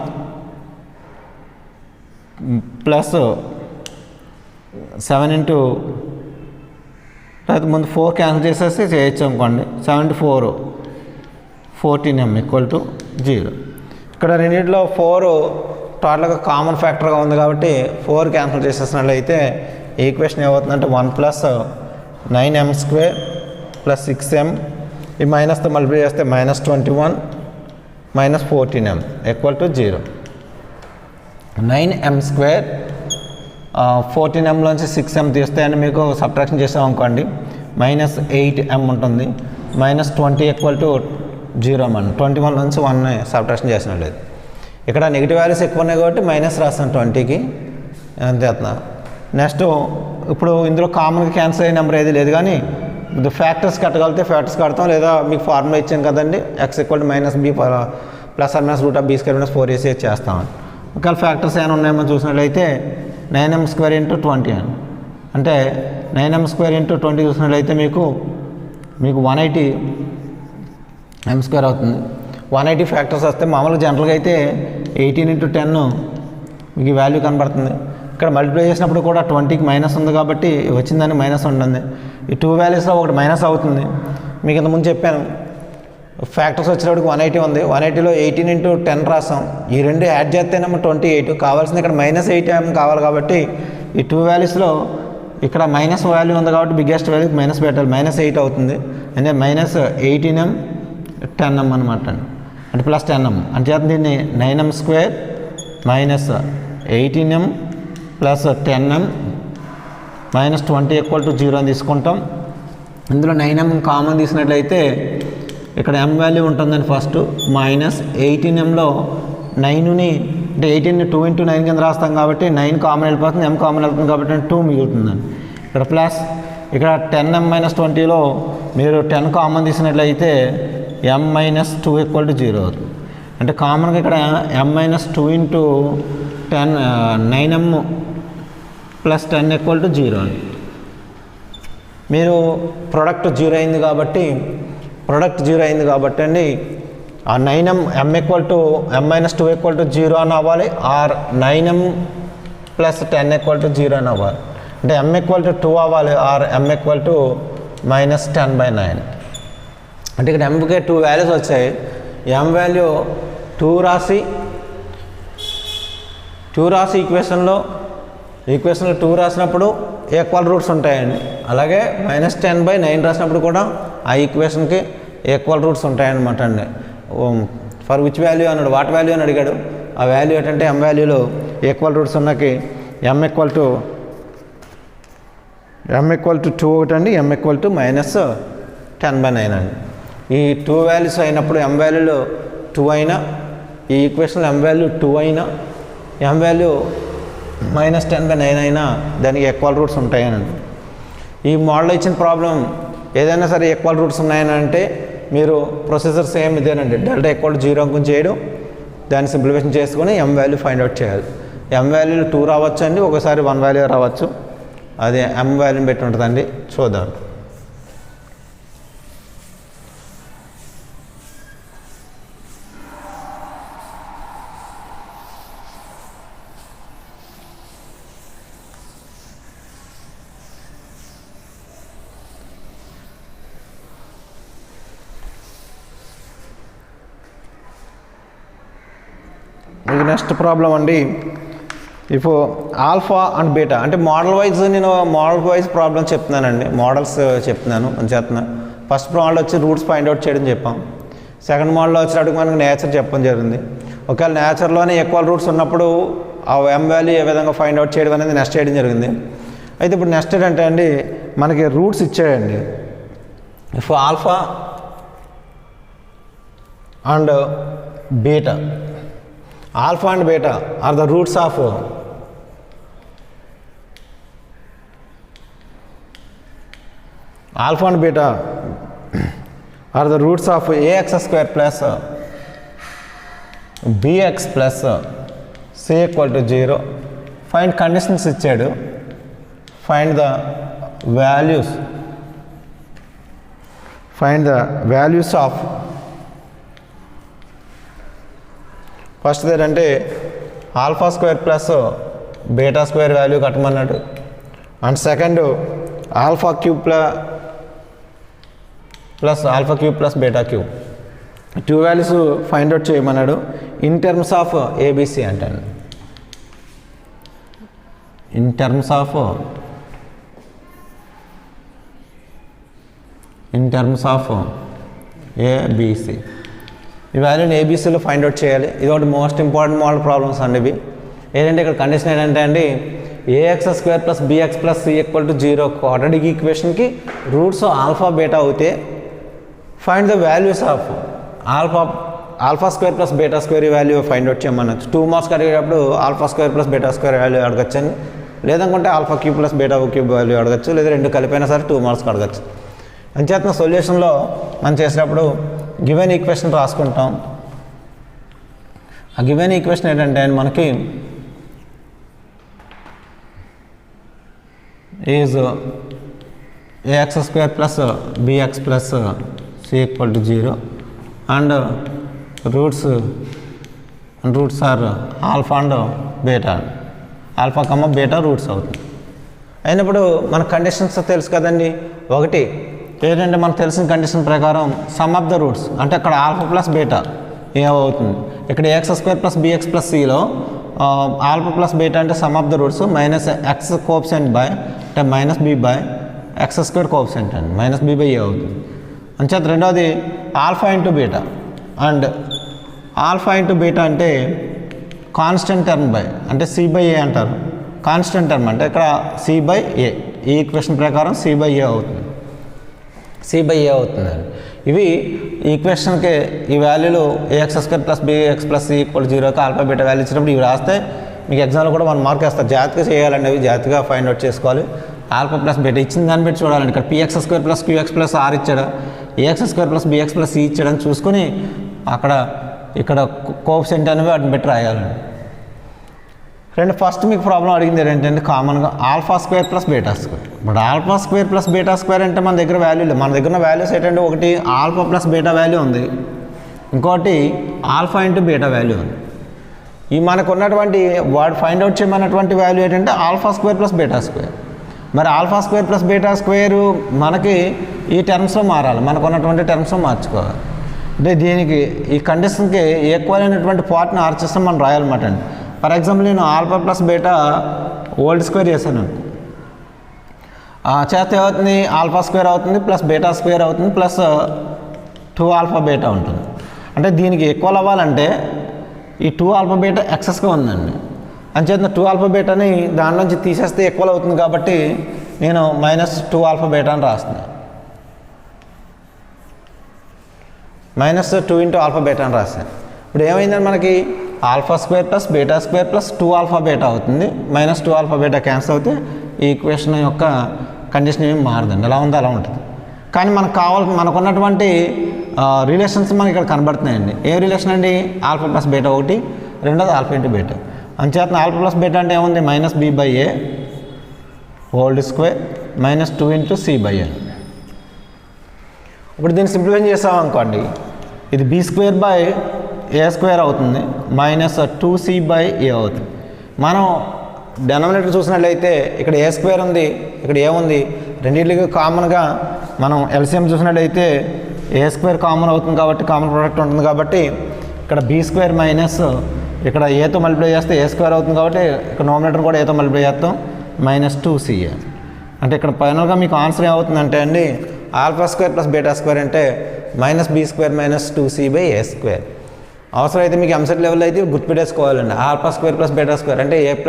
plus 7 × తర్వాత ముందు 4 క్యాన్సిల్ చేసేసి చేయొచ్చు అనుకోండి. 7 × 4 14m ఈక్వల్ టు 0. ఇక్కడ రెండింటిలో 4 టోటల్గా కామన్ ఫ్యాక్టర్గా ఉంది కాబట్టి 4 క్యాన్సిల్ చేసేసినట్లయితే ఈక్వేషన్ ఏమవుతుందంటే 1 ప్లస్ 9m² ప్లస్ 6m ఈ మైనస్తో మల్టిప్లై చేస్తే -21 -14m equal to 0. 9m² 14mలోంచి 6m తీస్తే అని మీకు సబ్ట్రాక్షన్ చేసామనుకోండి -8m ఉంటుంది. -20 ఈక్వల్ టు 0 మన 21 నుంచి 1 సబ్ట్రాక్షన్ చేసినట్లేదు. ఇక్కడ నెగిటివ్ వాల్యూస్ ఎక్కువ ఉన్నాయి కాబట్టి మైనస్ రాస్తాను 20కి అంతే. నెక్స్ట్ ఇప్పుడు ఇందులో కామన్గా క్యాన్సిల్ అయ్యే నెంబర్ ఏది లేదు, కానీ ఇది ఫ్యాక్టర్స్ కట్టగలిగితే ఫ్యాక్టర్స్ కడతాం, లేదా మీకు ఫార్ములా ఇచ్చాను కదండి x = -b plus or minus √b² - 4ac చేస్తామని. ఒకవేళ ఫ్యాక్టర్స్ ఏమైనా ఉన్నాయేమో చూసినట్లయితే 9m² × 20 అని అంటే 9m² × 20 చూసినట్లయితే మీకు 180m² అవుతుంది. 180 ఫ్యాక్టర్స్ వస్తే మామూలుగా జనరల్గా అయితే 18 × 10 మీకు ఈ వాల్యూ కనబడుతుంది. ఇక్కడ మల్టిప్లై చేసినప్పుడు కూడా 20కి మైనస్ ఉంది కాబట్టి వచ్చిందని మైనస్ ఉంటుంది. ఈ 2 వాల్యూస్లో ఒకటి మైనస్ అవుతుంది. మీకు ఇంతకుముందు చెప్పాను ఫ్యాక్టర్స్ వచ్చేటప్పటికి 180 ఉంది. 180లో 18 × 10 రాసాం. ఈ రెండు యాడ్ చేస్తేనేమో 28 కావాల్సింది. ఇక్కడ -8m కావాలి కాబట్టి ఈ 2 వాల్యూస్లో ఇక్కడ మైనస్ వాల్యూ ఉంది కాబట్టి బిగ్గెస్ట్ వాల్యూకి మైనస్ పెట్టాలి. -8 అవుతుంది అంటే -18m 10m అనమాట అంటే ప్లస్ 10m అంటే దీన్ని 9m² -18m plus 10m -20 equal to 0 అని తీసుకుంటాం. ఇందులో 9m కామన్ తీసినట్లయితే ఇక్కడ m వాల్యూ ఉంటుందని ఫస్ట్ -18mలో 9ని అంటే 18ని 2 × 9 కింద రాస్తాం కాబట్టి 9 కామన్ వెళ్ళిపోతుంది, m కామన్ వెళ్తుంది కాబట్టి 2 మిగులుతుందండి. ఇక్కడ ప్లస్ ఇక్కడ 10m - 20లో మీరు 10 కామన్ తీసినట్లయితే m - 2 ఈక్వల్ టు 0 అవుతుంది. అంటే కామన్గా ఇక్కడ m - 2 × 10 9m plus 10 equal to 0 అండి. మీరు ప్రోడక్ట్ 0 అయింది కాబట్టి అండి ఆ 9m m equal to m minus 2 equal to 0 అని అవ్వాలి, are 9m plus 10 equal to 0 అని అవ్వాలి. అంటే m ఈక్వల్ టు 2 అవ్వాలి, or m equal to minus 10/9. అంటే ఇక్కడ mకి 2 వాల్యూస్ వచ్చాయి. m వాల్యూ 2 రాసి ఈక్వేషన్లో 2 రాసినప్పుడు ఈక్వల్ రూట్స్ ఉంటాయండి. అలాగే మైనస్ 10/9 రాసినప్పుడు కూడా ఆ ఈక్వేషన్కి ఈక్వల్ రూట్స్ ఉంటాయన్నమాట అండి. ఫర్ విచ్ వాల్యూ అన్నాడు, వాట్ వాల్యూ అని అడిగాడు. ఆ వాల్యూ ఏంటంటే m వాల్యూలో ఈక్వల్ రూట్స్ ఉన్నకి m ఈక్వల్ టు 2 ఒకటండి, m ఈక్వల్ టు మైనస్ 10/9 అండి. ఈ 2 వాల్యూస్ అయినప్పుడు m వాల్యూలో 2 అయినా, ఈ ఈక్వేషన్లో m వాల్యూ 2 అయినా, m వాల్యూ మైనస్ 10/9 అయినా దానికి ఈక్వల్ రూట్స్ ఉంటాయనండి. ఈ మోడల్లో ఇచ్చిన ప్రాబ్లం ఏదైనా సరే ఈక్వల్ రూట్స్ ఉన్నాయని అంటే మీరు ప్రొసీజర్ సేమ్ ఇదేనండి. డెల్టా ఈక్వల్ టు 0 అనుకుని చేయడం, దాన్ని సింప్లిఫికేషన్ చేసుకుని m వాల్యూ ఫైండ్ అవుట్ చేయాలి. m వాల్యూలో 2 రావచ్చు అండి, ఒకసారి 1 వాల్యూ రావచ్చు. అది m వాల్యూని పెట్టి ఉంటుందండి. చూద్దాం. ఇది నెక్స్ట్ ప్రాబ్లం అండి. ఇఫ్ ఆల్ఫా అండ్ బీటా అంటే మోడల్ వైజ్ ప్రాబ్లం చెప్తున్నానండి, మోడల్స్ చెప్తున్నాను అని చేస్తున్నాను. ఫస్ట్ మోడల్ వచ్చి రూట్స్ ఫైండ్ అవుట్ చేయడం చెప్పాం. సెకండ్ మోడల్లో వచ్చేటప్పుడు మనకి నేచర్ చెప్పడం జరిగింది. ఒకవేళ నేచర్లోనే ఈక్వల్ రూట్స్ ఉన్నప్పుడు ఆ m వాల్యూ ఏ విధంగా ఫైండ్ అవుట్ చేయడం అనేది నెక్స్ట్ చేయడం జరిగింది. అయితే ఇప్పుడు నెక్స్ట్ ఏంటంటే అండి మనకి రూట్స్ ఇచ్చాయండి. If alpha and beta, alpha and beta are the roots of alpha and beta are the roots of ax square plus bx plus c equal to 0. Find conditions ఇచ్చాడు. Find the values of first ఏంటంటే alpha square plus beta square value కట్టమన్నాడు. And second alpha cube plus beta cube 2 values find out చేయమన్నాడు in terms of ABC అంటాను. In terms of ABC ఈ వాల్యూని ఏబీసీలో find out చేయాలి. ఇది ఒకటి most important model problems అండి ఇవి. ఏంటంటే ఇక్కడ కండిషన్ ఏంటంటే అండి a x square plus b x plus c equal to 0 quadratic ఈక్వేషన్కి రూట్స్ ఆల్ఫా బీటా అవుతే find the values of alpha square plus beta square ఈ వాల్యూ ఫైండ్ అవుట్ చేయమనొచ్చు. 2 మార్క్స్ అడిగేటప్పుడు alpha square plus beta square value అడగచ్చండి, లేదనుకుంటే alpha cube plus beta cube value అడగచ్చు, లేదా రెండు కలిపైనా సరే 2 మార్క్స్ అడగచ్చు. అంచేతన సొల్యూషన్లో మనం చేసేటప్పుడు గివెన్ ఈక్వేషన్ రాసుకుంటాం. ఆ గివెన్ ఈక్వేషన్ ఏంటంటే మనకి is a x square plus b x plus c equal to 0 and roots are alpha and beta, alpha comma beta roots అవుతుంది. అయినప్పుడు మన కండిషన్స్ తెలుసు కదండి. ఒకటి ఏంటంటే మనకు తెలిసిన కండిషన్ ప్రకారం సమ్ ఆఫ్ ద రూట్స్ అంటే అక్కడ ఆల్ఫా ప్లస్ బీటా ఏమవుతుంది, ఇక్కడ a x square plus b x plus సిలో ఆల్ఫా ప్లస్ బీటా అంటే sum of the roots minus x coefficient by అంటే minus b by x square coefficient అండి, మైనస్ బి బై ఏ అవుతుంది. అంచేత రెండవది alpha into beta, and alpha into beta అంటే constant term by అంటే c by a అంటారు. Constant term అంటే ఇక్కడ సి బై ఏ, ఈ ఈక్వేషన్ ప్రకారం సి బై ఏ అవుతుంది, సి బై ఏ అవుతుందండి. ఇవి ఈక్వేషన్కి ఈ వాల్యూలు a x square plus b x plus c equal 0కి ఆల్ఫా బీటా వాల్యూ ఇచ్చినప్పుడు ఇవి రాస్తే మీకు ఎగ్జామ్లో కూడా 1 మార్క్ వేస్తారు. జాగ్రత్తగా చేయాలండి, అవి జాగ్రత్తగా ఫైండ్ అవుట్ చేసుకోవాలి. ఆల్ఫా ప్లస్ బీటా ఇచ్చిన దాన్ని బట్టి చూడాలండి. ఇక్కడ p x square plus q x plus r ఇచ్చాడు, a x square plus b x plus c ఇచ్చాడని చూసుకొని ఇక్కడ కోఎఫిషియంట్ అనేవి వాటిని బట్టి రాయాలండి. ఫస్ట్ మీకు ప్రాబ్లం అడిగింది ఏంటంటే కామన్గా alpha square plus beta square. But alpha square plus beta square అంటే మన దగ్గర వాల్యూ లేదు. మన దగ్గర ఉన్న వాల్యూస్ ఏంటంటే ఒకటి ఆల్ఫా ప్లస్ బీటా వాల్యూ ఉంది, ఇంకోటి ఆల్ఫా ఇంటూ బీటా వాల్యూ ఉంది. ఈ మనకు ఉన్నటువంటి వాడు ఫైండ్ అవుట్ చేయమన్నటువంటి వాల్యూ ఏంటంటే alpha square plus beta square. మరి alpha square plus beta square మనకి ఈ టర్మ్స్లో మారాలి, మనకు ఉన్నటువంటి టర్మ్స్లో మార్చుకోవాలి. అంటే దీనికి ఈ కండిషన్కి ఈక్వల్ అయినటువంటి పార్ట్ని ఆర్చిస్తాం మనం రాయాలన్నమాట అండి. ఫర్ ఎగ్జాంపుల్ నేను alpha plus beta whole square చేశాను, చేస్తే ఏమవుతుంది, ఆల్ఫా స్క్వేర్ అవుతుంది ప్లస్ బీటా స్క్వేర్ అవుతుంది ప్లస్ 2 ఆల్ఫా బీటా ఉంటుంది. అంటే దీనికి ఈక్వల్ అవ్వాలంటే ఈ 2 ఆల్ఫా బీటా ఎక్సెస్గా ఉందండి, అంచేత 2 ఆల్ఫా బీటాని దానిలోంచి తీసేస్తే ఈక్వల్ అవుతుంది కాబట్టి నేను -2 ఆల్ఫా బీటా అని రాస్తున్నాను. -2 ఇంటూ ఆల్ఫా బీటా అని రాశాను. ఇప్పుడు ఏమైందని మనకి alpha square plus beta square plus 2 alpha beta అవుతుంది. -2 ఆల్ఫా బీటా క్యాన్సిల్ అవుతే ఈ ఈక్వేషన్ యొక్క కండిషన్ ఏమి మారదండి, ఎలా ఉందో అలా ఉంటుంది. కానీ మనకు ఉన్నటువంటి రిలేషన్స్ మనకి ఇక్కడ కనబడుతున్నాయండి. ఏ రిలేషన్ అండి, ఆల్ఫా ప్లస్ బీటా ఒకటి, రెండోది ఆల్ఫా ఇంటూ బీటా. అంచేత ఆల్ఫా ప్లస్ బీటా అంటే ఏముంది, -b/a whole square -2 into c/a. ఇప్పుడు దీన్ని సింప్లిఫై చేసాం అనుకోండి, ఇది b²/a² అవుతుంది, -2c/a అవుతుంది. మనం డెనామినేటర్ చూసినట్లయితే ఇక్కడ a² ఉంది, ఇక్కడ a ఉంది, రెండింటికి కామన్గా మనం ఎల్సిఎం చూసినట్లయితే a² కామన్ అవుతుంది కాబట్టి కామన్ ప్రోడక్ట్ ఉంటుంది కాబట్టి ఇక్కడ b² మైనస్ ఇక్కడ ఏతో మల్టిప్లై చేస్తే a² అవుతుంది కాబట్టి ఇక్కడ నోమినేటర్ కూడా ఏతో మల్టిప్లై చేస్తాం -2ca. అంటే ఇక్కడ ఫైనల్గా మీకు ఆన్సర్ ఏమవుతుందంటే అండి, alpha square plus beta square అంటే -b² - 2c/a². అవసరమైతే మీకు ఎంసెట్ లెవెల్ అయితే గుర్తుపెట్టేసుకోవాలండి. Alpha square plus beta square అంటే a+x²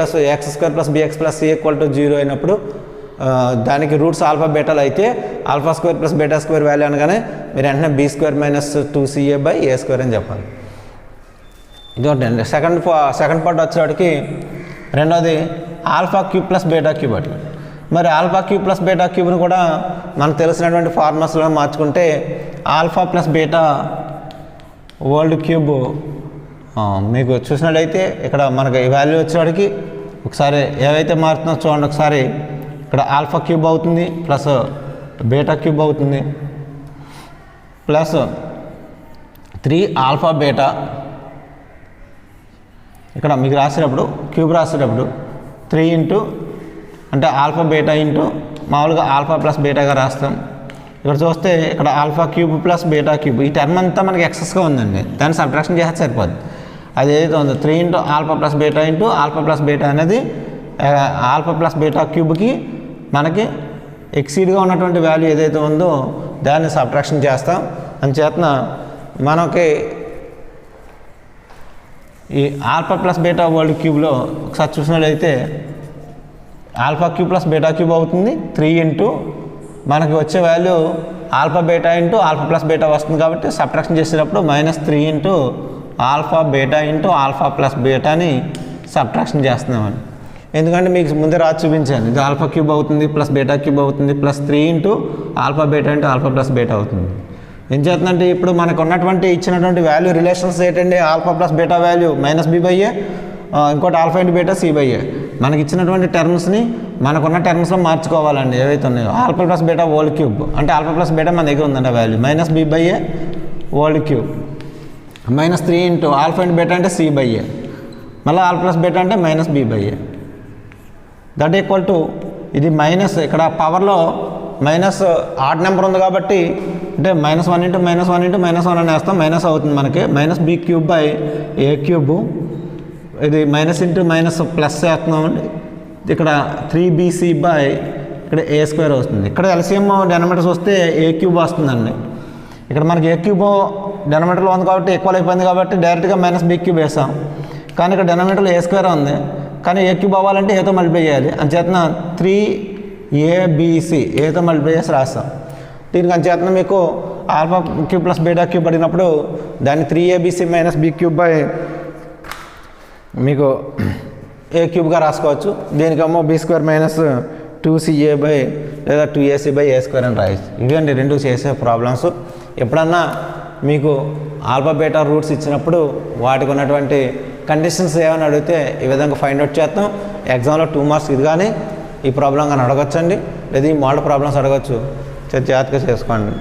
+ bx + c = 0 అయినప్పుడు దానికి రూట్స్ ఆల్ఫా బీటాలు అయితే alpha square plus beta square value అనగానే మీరు వెంటనే b² - 2ca/a² అని చెప్పాలి. ఇది ఒకటి. సెకండ్ పార్ట్ వచ్చేవాడికి రెండోది alpha cube plus beta cube అట్లా. మరి ఆల్ఫా క్యూబ్ ప్లస్ బీటా క్యూబ్ని కూడా మనకు తెలిసినటువంటి ఫార్ములాస్లో మార్చుకుంటే alpha plus beta world cube మీకు చూసినట్లయితే ఇక్కడ మనకి ఈ వాల్యూ వచ్చేవాడికి ఒకసారి ఏవైతే మారుతుందో చూడండి. ఒకసారి ఇక్కడ ఆల్ఫా క్యూబ్ అవుతుంది ప్లస్ బీటా క్యూబ్ అవుతుంది ప్లస్ 3 ఆల్ఫా బీటా. ఇక్కడ మీకు రాసేటప్పుడు క్యూబ్ రాసేటప్పుడు 3 ఇంటూ అంటే ఆల్ఫా బీటా ఇంటూ మామూలుగా ఆల్ఫా ప్లస్ బీటాగా రాస్తాం. ఇక్కడ చూస్తే ఇక్కడ alpha cube plus beta cube ఈ టర్మ్ అంతా మనకి ఎక్సెస్గా ఉందండి, దాన్ని సబ్ట్రాక్షన్ చేస్తే సరిపోద్ది. అది ఏదైతే ఉందో 3 into alpha plus beta into alpha plus beta అనేది ఆల్ఫా ప్లస్ బీటా క్యూబ్కి మనకి ఎక్సీడ్గా ఉన్నటువంటి వాల్యూ ఏదైతే ఉందో దాన్ని సబ్ట్రాక్షన్ చేస్తాం. అందుచేతన మనకి ఈ ఆల్ఫా ప్లస్ బీటా వరల్డ్ క్యూబ్లో ఒకసారి చూసినట్లయితే alpha cube plus beta cube అవుతుంది. 3 ఇంటూ మనకి వచ్చే value alpha beta into alpha plus beta వస్తుంది కాబట్టి సబ్ట్రాక్షన్ చేసేటప్పుడు -3 into alpha beta into alpha plus బీటాని సబ్ట్రాక్షన్ చేస్తున్నామని. ఎందుకంటే మీకు ముందే రాసి చూపించాను, ఇది ఆల్ఫా క్యూబ్ అవుతుంది ప్లస్ బీటా క్యూబ్ అవుతుంది plus 3 into alpha beta into alpha plus beta అవుతుంది. ఏం చేస్తుందంటే ఇప్పుడు మనకు ఉన్నటువంటి ఇచ్చినటువంటి వాల్యూ రిలేషన్స్ ఏంటండి, alpha plus beta value -b/a, ఇంకోటి ఆల్ఫా ఇంటూ బీటా c/a. మనకి ఇచ్చినటువంటి టర్మ్స్ని మనకున్న టర్మ్స్లో మార్చుకోవాలండి ఏవైతే ఉన్నాయో. Alpha plus beta whole cube అంటే ఆల్ఫా ప్లస్ బీటా మన దగ్గర ఉందండి value -b/a whole cube -3 into alpha into beta అంటే c/a, మళ్ళీ ఆల్ఫా ప్లస్ బీటా అంటే -b/a. దట్ ఈక్వల్ టు ఇది మైనస్ ఇక్కడ పవర్లో మైనస్ ఆడ్ నెంబర్ ఉంది కాబట్టి అంటే -1 ఇంటూ -1 ఇంటూ -1 అని వేస్తాం, మైనస్ అవుతుంది మనకి -b³ / a³. ఇది మైనస్ ఇంటూ మైనస్ ప్లస్ చేస్తున్నామండి. ఇక్కడ 3bc ఇక్కడ a² వస్తుంది. ఇక్కడ ఎల్సిఎం డెనామినేటర్స్ వస్తే a³ వస్తుందండి. ఇక్కడ మనకి a³ డెనామినేటర్లో ఉంది కాబట్టి ఈక్వల్ అయిపోయింది కాబట్టి డైరెక్ట్గా -b³ వేసాం. కానీ ఇక్కడ డెనామినేటర్లో a² ఉంది, కానీ a³ అవ్వాలంటే ఏతో మల్టిప్లై చేయాలి. అంచేతన 3abc ఏతో మల్టిప్లై చేసి రాస్తాం. దీనికి అంచేతన మీకు alpha cube plus beta cube పడినప్పుడు దాన్ని 3abc - b³ మీకు a³ రాసుకోవచ్చు. దీనికేమో b² - 2ca/ లేదా 2ac/a² అని రాయచ్చు. ఇవండి రెండు చేసే ప్రాబ్లమ్స్. ఎప్పుడన్నా మీకు ఆల్ఫా బీటా రూట్స్ ఇచ్చినప్పుడు వాటికి ఉన్నటువంటి కండిషన్స్ ఏమైనా అడిగితే ఈ విధంగా ఫైండ్ అవుట్ చేస్తాం. ఎగ్జామ్లో 2 మార్క్స్ ఇది కానీ ఈ ప్రాబ్లం కానీ అడగచ్చండి, లేదా ఈ మోడల్ ప్రాబ్లమ్స్ అడగచ్చు. జాగ్రత్తగా చేసుకోండి.